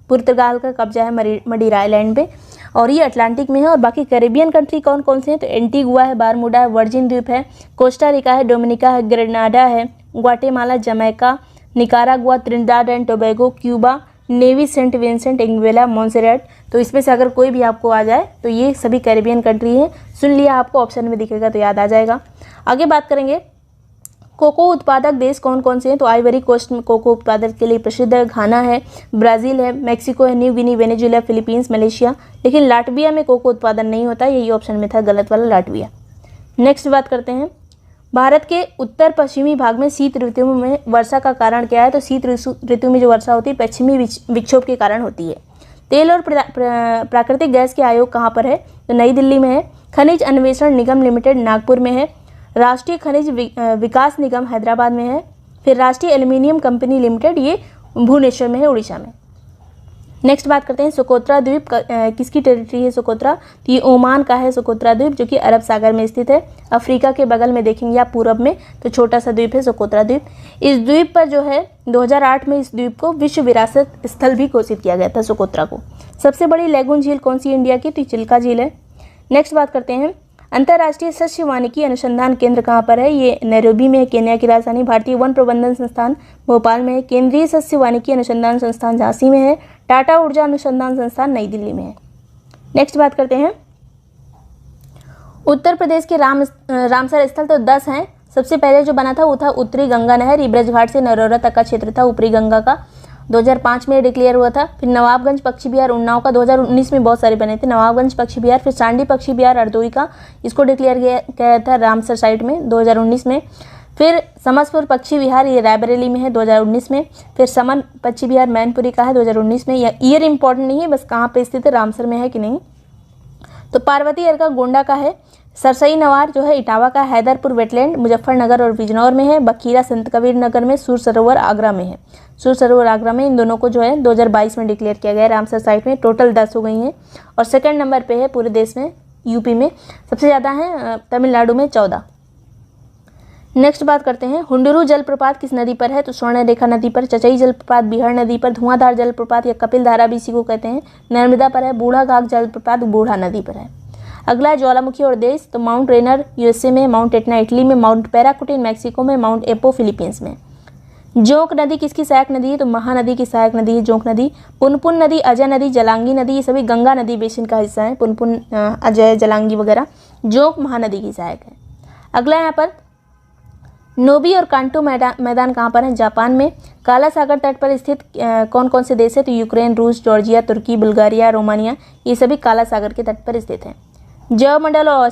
पुर्तगाल का कब्जा है मडीरा आइलैंड पे, और ये अटलांटिक में है। और बाकी कैरिबियन कंट्री कौन कौन से हैं? तो एंटीगुआ है, बारमूडा है, वर्जिन द्वीप है, कोस्टा रिका है, डोमिनिका है, ग्रेनाडा है, Guatemala, Jamaica, Nicaragua, Trinidad and Tobago, Cuba, Nevis, Saint Vincent, Anguilla, Montserrat. तो इसमें से अगर कोई भी आपको आ जाए तो ये सभी कैरिबियन कंट्री हैं। सुन लिया, आपको ऑप्शन में दिखेगा तो याद आ जाएगा। आगे बात करेंगे कोको उत्पादक देश कौन कौन से हैं? तो आइवरी कोस्ट में कोको उत्पादक के लिए प्रसिद्ध है, घाना है, ब्राज़ील है, मैक्सिको है, New Guinea, Venezuela, Philippines, Malaysia. लेकिन लाटविया में कोको उत्पादन नहीं होता, यही ऑप्शन में था गलत वाला, लाटविया। नेक्स्ट बात करते हैं भारत के उत्तर पश्चिमी भाग में शीत ऋतु में वर्षा का कारण क्या है? तो शीत ऋतु में जो वर्षा होती है पश्चिमी विक्षोभ के कारण होती है। तेल और प्राकृतिक गैस के आयोग कहाँ पर है? तो नई दिल्ली में है। खनिज अन्वेषण निगम लिमिटेड नागपुर में है। राष्ट्रीय खनिज विकास निगम हैदराबाद में है। फिर राष्ट्रीय एल्यूमिनियम कंपनी लिमिटेड ये भुवनेश्वर में है, उड़ीसा में। नेक्स्ट बात करते हैं सोकोत्रा द्वीप किसकी टेरिटरी है? सोकोत्रा, तो ये ओमान का है सोकोत्रा द्वीप, जो कि अरब सागर में स्थित है, अफ्रीका के बगल में देखेंगे आप पूरब में, तो छोटा सा द्वीप है सोकोत्रा द्वीप। इस द्वीप पर जो है 2008 में इस द्वीप को विश्व विरासत स्थल भी घोषित किया गया था सोकोत्रा को। सबसे बड़ी लैगून झील कौन सी इंडिया की? तो चिल्का झील है। नेक्स्ट बात करते हैं अंतर्राष्ट्रीय सस्य वानिकी अनुसंधान केंद्र कहाँ पर है? ये नैरोबी में है, केन्या की राजधानी। भारतीय वन प्रबंधन संस्थान भोपाल में है। केंद्रीय सस्य वानिकी अनुसंधान संस्थान झांसी में है। टाटा ऊर्जा अनुसंधान संस्थान नई दिल्ली में है। नेक्स्ट बात करते हैं उत्तर प्रदेश के रामसर स्थल तो 10 हैं। सबसे पहले जो बना था वो था उत्तरी गंगा नहर, इब्रज घाट से नरोरा तक का क्षेत्र था ऊपरी गंगा का, 2005 में डिक्लेयर हुआ था। फिर नवाबगंज पक्षी विहार उन्नाव का 2019 में बहुत सारे बने थे, नवाबगंज पक्षी विहार। फिर सांडी पक्षी विहार हरदोई का, इसको डिक्लेयर किया था रामसर साइट में 2019 में। फिर समसपुर पक्षी विहार, ये रायबरेली में है 2019 में। फिर समन पक्षी विहार मैनपुरी का है 2019 में। यह ईयर इंपॉर्टेंट नहीं है, बस कहाँ पे स्थित है, रामसर में है कि नहीं। तो पार्वती अर्का गोंडा का है। सरसई नवार जो है इटावा का। हैदरपुर वेटलैंड मुजफ्फरनगर और बिजनौर में है। बखीरा संत कबीर नगर में। सूर सरोवर आगरा में है। सूर सरोवर आगरा में। इन दोनों को जो है 2022 में डिक्लेयर किया गया है रामसर साइट में। टोटल 10 हो गई हैं और सेकंड नंबर पे है पूरे देश में यूपी में। सबसे ज़्यादा है तमिलनाडु में 14। नेक्स्ट बात करते हैं, हुंडुरु जलप्रपात किस नदी पर है, तो स्वर्णरेखा नदी पर। चचई जलप्रपात बिहार नदी पर। धुआंधार जलप्रपात या कपिल धारा भी इसी को कहते हैं, नर्मदा पर है। बूढ़ा घाघ जलप्रपात बूढ़ा नदी पर है। अगला है ज्वालामुखी और देश, तो माउंट रेनर यूएसए में, माउंट एटना इटली में, माउंट पैराकुटिन मैक्सिको में, माउंट एपो फिलीपींस में। जोंक नदी किसकी सहायक नदी है, तो महानदी की सहायक नदी है जोंक नदी। पुनपुन नदी, अजय नदी, जलांगी नदी, ये सभी गंगा नदी बेसिन का हिस्सा है। पुनपुन, अजय, जलांगी वगैरह। जोंक महानदी की सहायक है। अगला यहाँ पर नोबी और कांटो मैदान कहाँ पर है, जापान में। काला सागर तट पर स्थित कौन कौन से देश है, तो यूक्रेन, रूस, जॉर्जिया, तुर्की, बुल्गारिया, रोमानिया, ये सभी काला सागर के तट पर स्थित हैं। जयमंडल और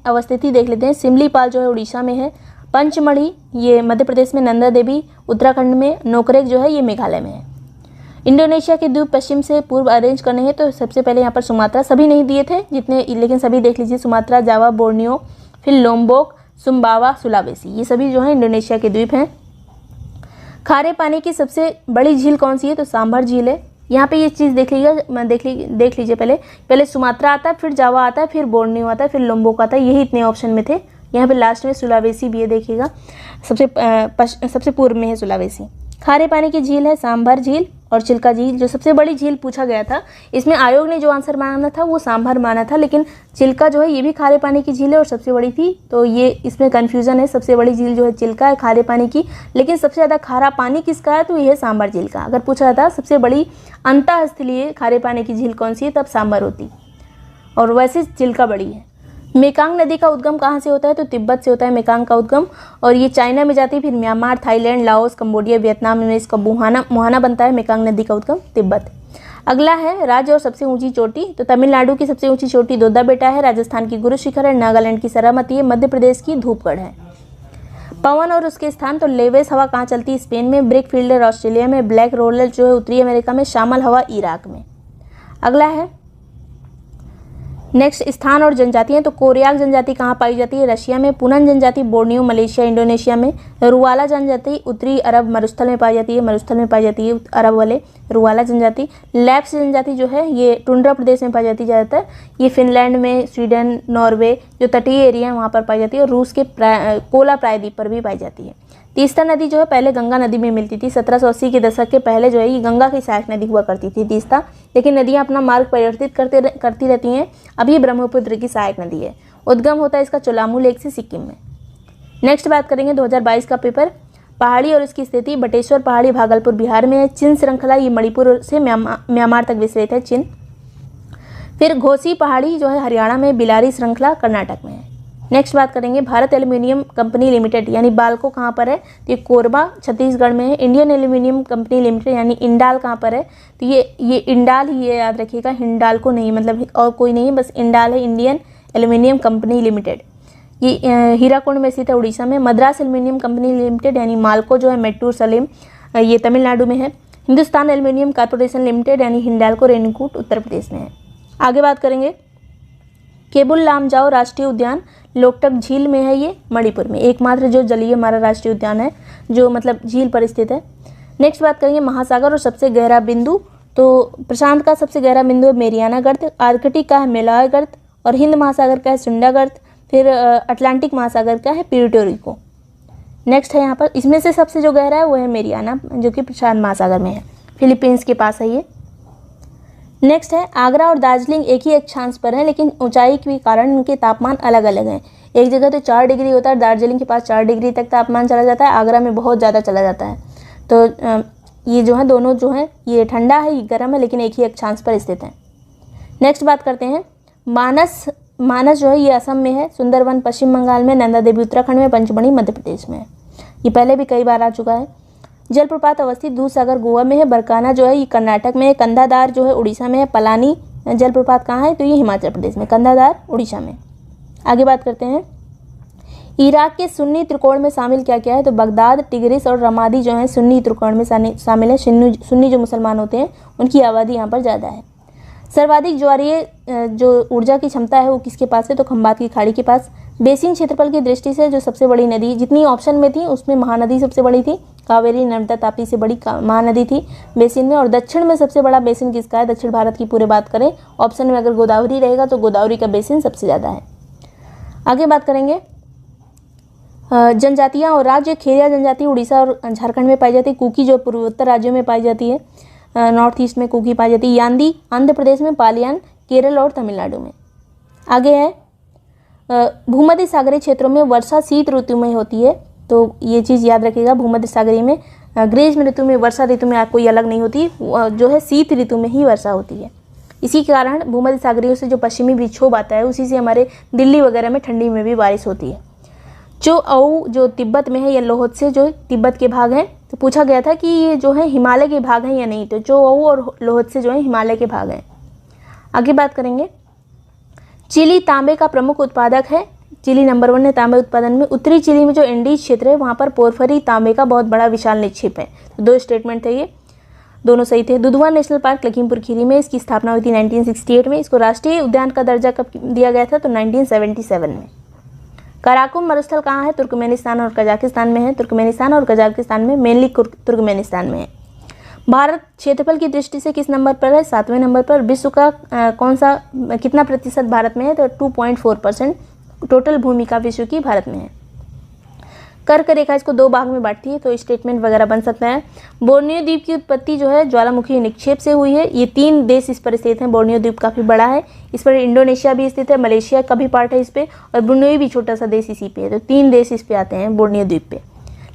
अवस्थिति देख लेते हैं। सिमलीपाल जो है उड़ीसा में है। पंचमढ़ी ये मध्य प्रदेश में। नंदा देवी उत्तराखंड में। नोकरेक जो है ये मेघालय में है। इंडोनेशिया के द्वीप पश्चिम से पूर्व अरेंज करने हैं, तो सबसे पहले यहाँ पर सुमात्रा, सभी नहीं दिए थे जितने, लेकिन सभी देख लीजिए। सुमात्रा, जावा, बोर्नियो, फिर लोम्बोक, सुम्बावा, सुलावेसी, ये सभी जो है इंडोनेशिया के द्वीप हैं। खारे पानी की सबसे बड़ी झील कौन सी है, तो सांभर झील है। यहाँ पे ये चीज़ देख लीजिए। पहले सुमात्रा आता है, फिर जावा आता है, फिर बोर्नियो आता है, फिर लोम्बोक आता है। यही इतने ऑप्शन में थे। यहाँ पे लास्ट में सुलावेसी भी है, देखिएगा सबसे पूर्व में है सुलावेसी। खारे पानी की झील है सांभर झील और चिल्का झील। जो सबसे बड़ी झील पूछा गया था, इसमें आयोग ने जो आंसर माना था वो सांभर माना था, लेकिन चिल्का जो है ये भी खारे पानी की झील है और सबसे बड़ी थी, तो ये इसमें कन्फ्यूजन है। सबसे बड़ी झील जो है चिल्का है खारे पानी की, लेकिन सबसे ज़्यादा खारा पानी किसका है, तो ये है सांभर झील का। अगर पूछा था सबसे बड़ी अंतःस्थलीय खारे पानी की झील कौन सी है, तब सांभर होती, और वैसे चिल्का बड़ी है। मेकांग नदी का उद्गम कहाँ से होता है, तो तिब्बत से होता है मेकांग का उद्गम, और ये चाइना में जाती है, फिर Myanmar, Thailand, Laos, Cambodia, Vietnam में इसका मुहाना बनता है। मेकांग नदी का उद्गम तिब्बत। अगला है राज्य और सबसे ऊंची चोटी, तो तमिलनाडु की सबसे ऊंची चोटी दोद्दा बेटा है। राजस्थान की गुरु शिखर है। नागालैंड की सरामती है। मध्य प्रदेश की धूपगढ़ है। पवन और उसके स्थान, तो लेवेस हवा कहाँ चलती है, स्पेन में। ब्रिक फील्डर ऑस्ट्रेलिया में। ब्लैक रोलर जो है उत्तरी अमेरिका में। शामल हवा इराक में। अगला है नेक्स्ट स्थान और जनजातियां, तो कोरियाक जनजाति कहाँ पाई जाती है, रशिया में। पुनन जनजाति बोर्नियो, मलेशिया, इंडोनेशिया में। रुवाला जनजाति उत्तरी अरब मरुस्थल में पाई जाती है, अरब वाले रुवाला जनजाति। लैप्स जनजाति जो है ये टुंड्रा प्रदेश में पाई जाती है ज़्यादातर, ये फिनलैंड में, स्वीडन, नॉर्वे जो तटीय एरिया है वहाँ पर पाई जाती है, और रूस के कोला प्रायद्वीप पर भी पाई जाती है। तीस्ता नदी जो है पहले गंगा नदी में मिलती थी। 1780 के दशक के पहले जो है ये गंगा की सहायक नदी हुआ करती थी तीस्ता, लेकिन नदियाँ अपना मार्ग परिवर्तित करती रहती हैं। अभी ये ब्रह्मपुत्र की सहायक नदी है। उद्गम होता है इसका चोलामू लेक से सिक्किम में। नेक्स्ट बात करेंगे 2022 का पेपर, पहाड़ी और उसकी स्थिति। बटेश्वर पहाड़ी भागलपुर बिहार में है। चिन श्रृंखला ये मणिपुर से म्यांमार तक विस्तृत है, चिन। फिर घोसी पहाड़ी जो है हरियाणा में। बिलारी श्रृंखला कर्नाटक में है। नेक्स्ट बात करेंगे भारत एल्यूमिनियम कंपनी लिमिटेड यानी बाल्को कहाँ पर है, तो ये कोरबा छत्तीसगढ़ में है। इंडियन एल्यूमिनियम कंपनी लिमिटेड यानी इंडाल कहाँ पर है, तो ये इंडाल ही है, याद रखिएगा, हिंडाल को नहीं, मतलब और कोई नहीं है, बस इंडाल है, इंडियन एल्यूमिनियम कंपनी लिमिटेड। ये हीराकुंड में स्थित है, उड़ीसा में। मद्रास एल्यूमिनियम कंपनी लिमिटेड यानी माल्को जो है मेट्टूर सलीम, ये तमिलनाडु में है। हिंदुस्तान एल्यूमिनियम कॉर्पोरेशन लिमिटेड यानी हिंडाल्को रेणुकूट उत्तर प्रदेश में है। आगे बात करेंगे केबुल लामजाओ राष्ट्रीय उद्यान लोकटक झील में है, ये मणिपुर में, एकमात्र जो जलीय हमारा राष्ट्रीय उद्यान है जो मतलब झील पर स्थित है। नेक्स्ट बात करेंगे महासागर और सबसे गहरा बिंदु, तो प्रशांत का सबसे गहरा बिंदु है मेरियाना गर्त, आर्कटिक का है मेलॉय गर्त, और हिंद महासागर का है सुंडा गर्त, फिर अटलांटिक महासागर का है प्यूर्टो रिको। नेक्स्ट है यहाँ पर, इसमें से सबसे जो गहरा है वो है मेरियाना जो कि प्रशांत महासागर में है, फिलीपींस के पास है ये। नेक्स्ट है आगरा और दार्जिलिंग एक ही अक्षांश पर है, लेकिन ऊंचाई के कारण उनके तापमान अलग अलग हैं। एक जगह तो 4 डिग्री होता है, दार्जिलिंग के पास 4 डिग्री तक तापमान चला जाता है, आगरा में बहुत ज़्यादा चला जाता है। तो ये जो है दोनों जो है ये ठंडा है, ये गर्म है, लेकिन एक ही अक्षांश पर स्थित है। नेक्स्ट बात करते हैं मानस जो है ये असम में है, सुंदरवन पश्चिम बंगाल में, नंदा देवी उत्तराखंड में, पंचमढ़ी मध्य प्रदेश में है। ये पहले भी कई बार आ चुका है। जलप्रपात अवस्थित दूधसागर गोवा में है। बरकाना जो है ये कर्नाटक में है। कंधादार जो है उड़ीसा में है। पलानी जलप्रपात कहाँ है, तो ये हिमाचल प्रदेश में, कंधादार उड़ीसा में। आगे बात करते हैं इराक के सुन्नी त्रिकोण में शामिल क्या क्या है? तो बगदाद, टिग्रिस और रमादी जो है सुन्नी त्रिकोण में शामिल है। सुन्नी जो मुसलमान होते हैं उनकी आबादी यहाँ पर ज़्यादा है। सर्वाधिक ज्वारीय जो ऊर्जा की क्षमता है वो किसके पास है? तो खंबात की खाड़ी के पास। बेसिन क्षेत्रफल की दृष्टि से जो सबसे बड़ी नदी, जितनी ऑप्शन में थी उसमें महानदी सबसे बड़ी थी, कावेरी, नर्मदा, ताप्ती से बड़ी महानदी थी बेसिन में। और दक्षिण में सबसे बड़ा बेसिन किसका है? दक्षिण भारत की पूरे बात करें, ऑप्शन में अगर गोदावरी रहेगा तो गोदावरी का बेसिन सबसे ज़्यादा है। आगे बात करेंगे जनजातियाँ और राज्य। खेरिया जनजाति उड़ीसा और झारखंड में पाई जाती है। कुकी जो पूर्वोत्तर राज्यों में पाई जाती है, नॉर्थ ईस्ट में कुकी पाई जाती है। यांदी आंध्र प्रदेश में, पालियान केरल और तमिलनाडु में। आगे है भूमध्य सागरीय क्षेत्रों में वर्षा शीत ऋतु में होती है, तो ये चीज़ याद रखिएगा। भूमध्य सागरीय में ग्रीष्म ऋतु में, वर्षा ऋतु में कोई अलग नहीं होती, जो है शीत ऋतु में ही वर्षा होती है। इसी के कारण भूमध्य सागरीय से जो पश्चिमी विक्षोभ आता है उसी से हमारे दिल्ली वगैरह में ठंडी में भी बारिश होती है। चोऔ जो तिब्बत में है या लोहत्से जो तिब्बत के भाग हैं, तो पूछा गया था कि ये जो है हिमालय के भाग हैं या नहीं, तो चोऔ और लोहत्से जो है हिमालय के भाग हैं। आगे बात करेंगे चिली तांबे का प्रमुख उत्पादक है। चिली नंबर 1 है तांबे उत्पादन में। उत्तरी चिली में जो एंडीज क्षेत्र है वहाँ पर पोरफरी तांबे का बहुत बड़ा विशाल निक्षेप है। तो 2 स्टेटमेंट थे, ये दोनों सही थे। दुधवा नेशनल पार्क लखीमपुर खीरी में, इसकी स्थापना हुई थी 1968 में। इसको राष्ट्रीय उद्यान का दर्जा कब दिया गया था? तो 1977 में। कराकुम मरुस्थल कहाँ है? तुर्कमेनिस्तान और कजाकिस्तान में है। तुर्कमेनिस्तान और कजाकिस्तान में, मेनली तुर्कमेनिस्तान में है। भारत क्षेत्रफल की दृष्टि से किस नंबर पर है? 7वें नंबर पर। विश्व का कितना प्रतिशत भारत में है? तो 2.4% टोटल भूमि का विश्व की भारत में है। कर्क रेखा इसको 2 भाग में बांटती है, तो स्टेटमेंट वगैरह बन सकता है। बोर्नियो द्वीप की उत्पत्ति जो है ज्वालामुखी निक्षेप से हुई है। ये 3 देश इस पर स्थित हैं। बोर्नियो द्वीप काफ़ी बड़ा है, इस पर इंडोनेशिया भी स्थित है, मलेशिया का भी पार्ट है इस पे, और ब्रुनेई भी छोटा सा देश इसी पे है। तो 3 देश इस पे आते हैं बोर्नियो द्वीप पे।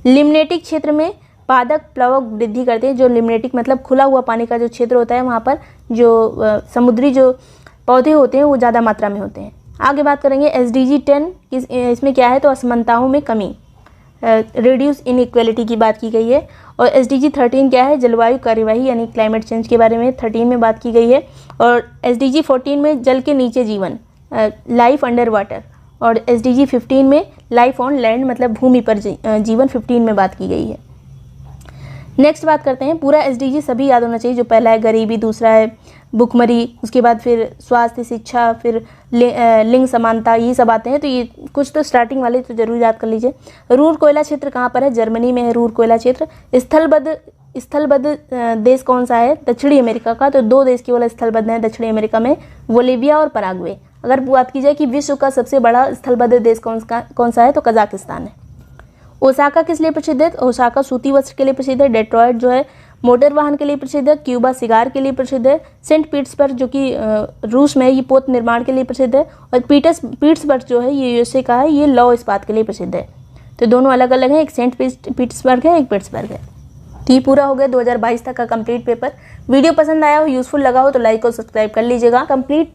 लिम्नेटिक क्षेत्र में पादप प्लवक वृद्धि करते हैं। जो लिम्नेटिक मतलब खुला हुआ पानी का जो क्षेत्र होता है, वहाँ पर जो समुद्री जो पौधे होते हैं वो ज़्यादा मात्रा में होते हैं। आगे बात करेंगे SDG 10 इसमें क्या है? तो असमानताओं में कमी, रिड्यूस इनइक्वालिटी की बात की गई है। और SDG 13 क्या है? जलवायु कार्यवाही यानी क्लाइमेट चेंज के बारे में 13 में बात की गई है। और SDG 14 में जल के नीचे जीवन, लाइफ अंडर वाटर। और SDG 15 में लाइफ ऑन लैंड मतलब भूमि पर जीवन 15 में बात की गई है। नेक्स्ट बात करते हैं, पूरा SDG सभी याद होना चाहिए। जो पहला है गरीबी, दूसरा है भुखमरी, उसके बाद फिर स्वास्थ्य, शिक्षा, फिर लिंग समानता, ये सब आते हैं। तो ये कुछ तो स्टार्टिंग वाले तो जरूर याद कर लीजिए। रूर कोयला क्षेत्र कहाँ पर है? जर्मनी में है रूर कोयला क्षेत्र। स्थलबद्ध देश कौन सा है? दक्षिणी अमेरिका का। तो 2 देश केवल स्थलबद्ध हैं दक्षिणी अमेरिका में, बोलिविया और पराग्वे। अगर बात की जाए कि विश्व का सबसे बड़ा स्थलबद्ध देश कौन सा है? तो कजाकिस्तान है। ओसाका किस लिए प्रसिद्ध है? ओसाका सूती वस्त्र के लिए प्रसिद्ध है। डेट्रॉयट जो है मोटर वाहन के लिए प्रसिद्ध है। क्यूबा सिगार के लिए प्रसिद्ध है। सेंट पीटर्सबर्ग जो कि रूस में है, ये पोत निर्माण के लिए प्रसिद्ध है। और पीटर्सबर्ग जो है ये USA का है, ये लौह इस्पात के लिए प्रसिद्ध है। तो दोनों अलग अलग हैं, एक सेंट पीटर्सबर्ग है, एक पीटर्सबर्ग है। तो ये पूरा हो गया 2022 तक का कंप्लीट पेपर। वीडियो पसंद आया हो, यूजफुल लगा हो तो लाइक और सब्सक्राइब कर लीजिएगा। कंप्लीट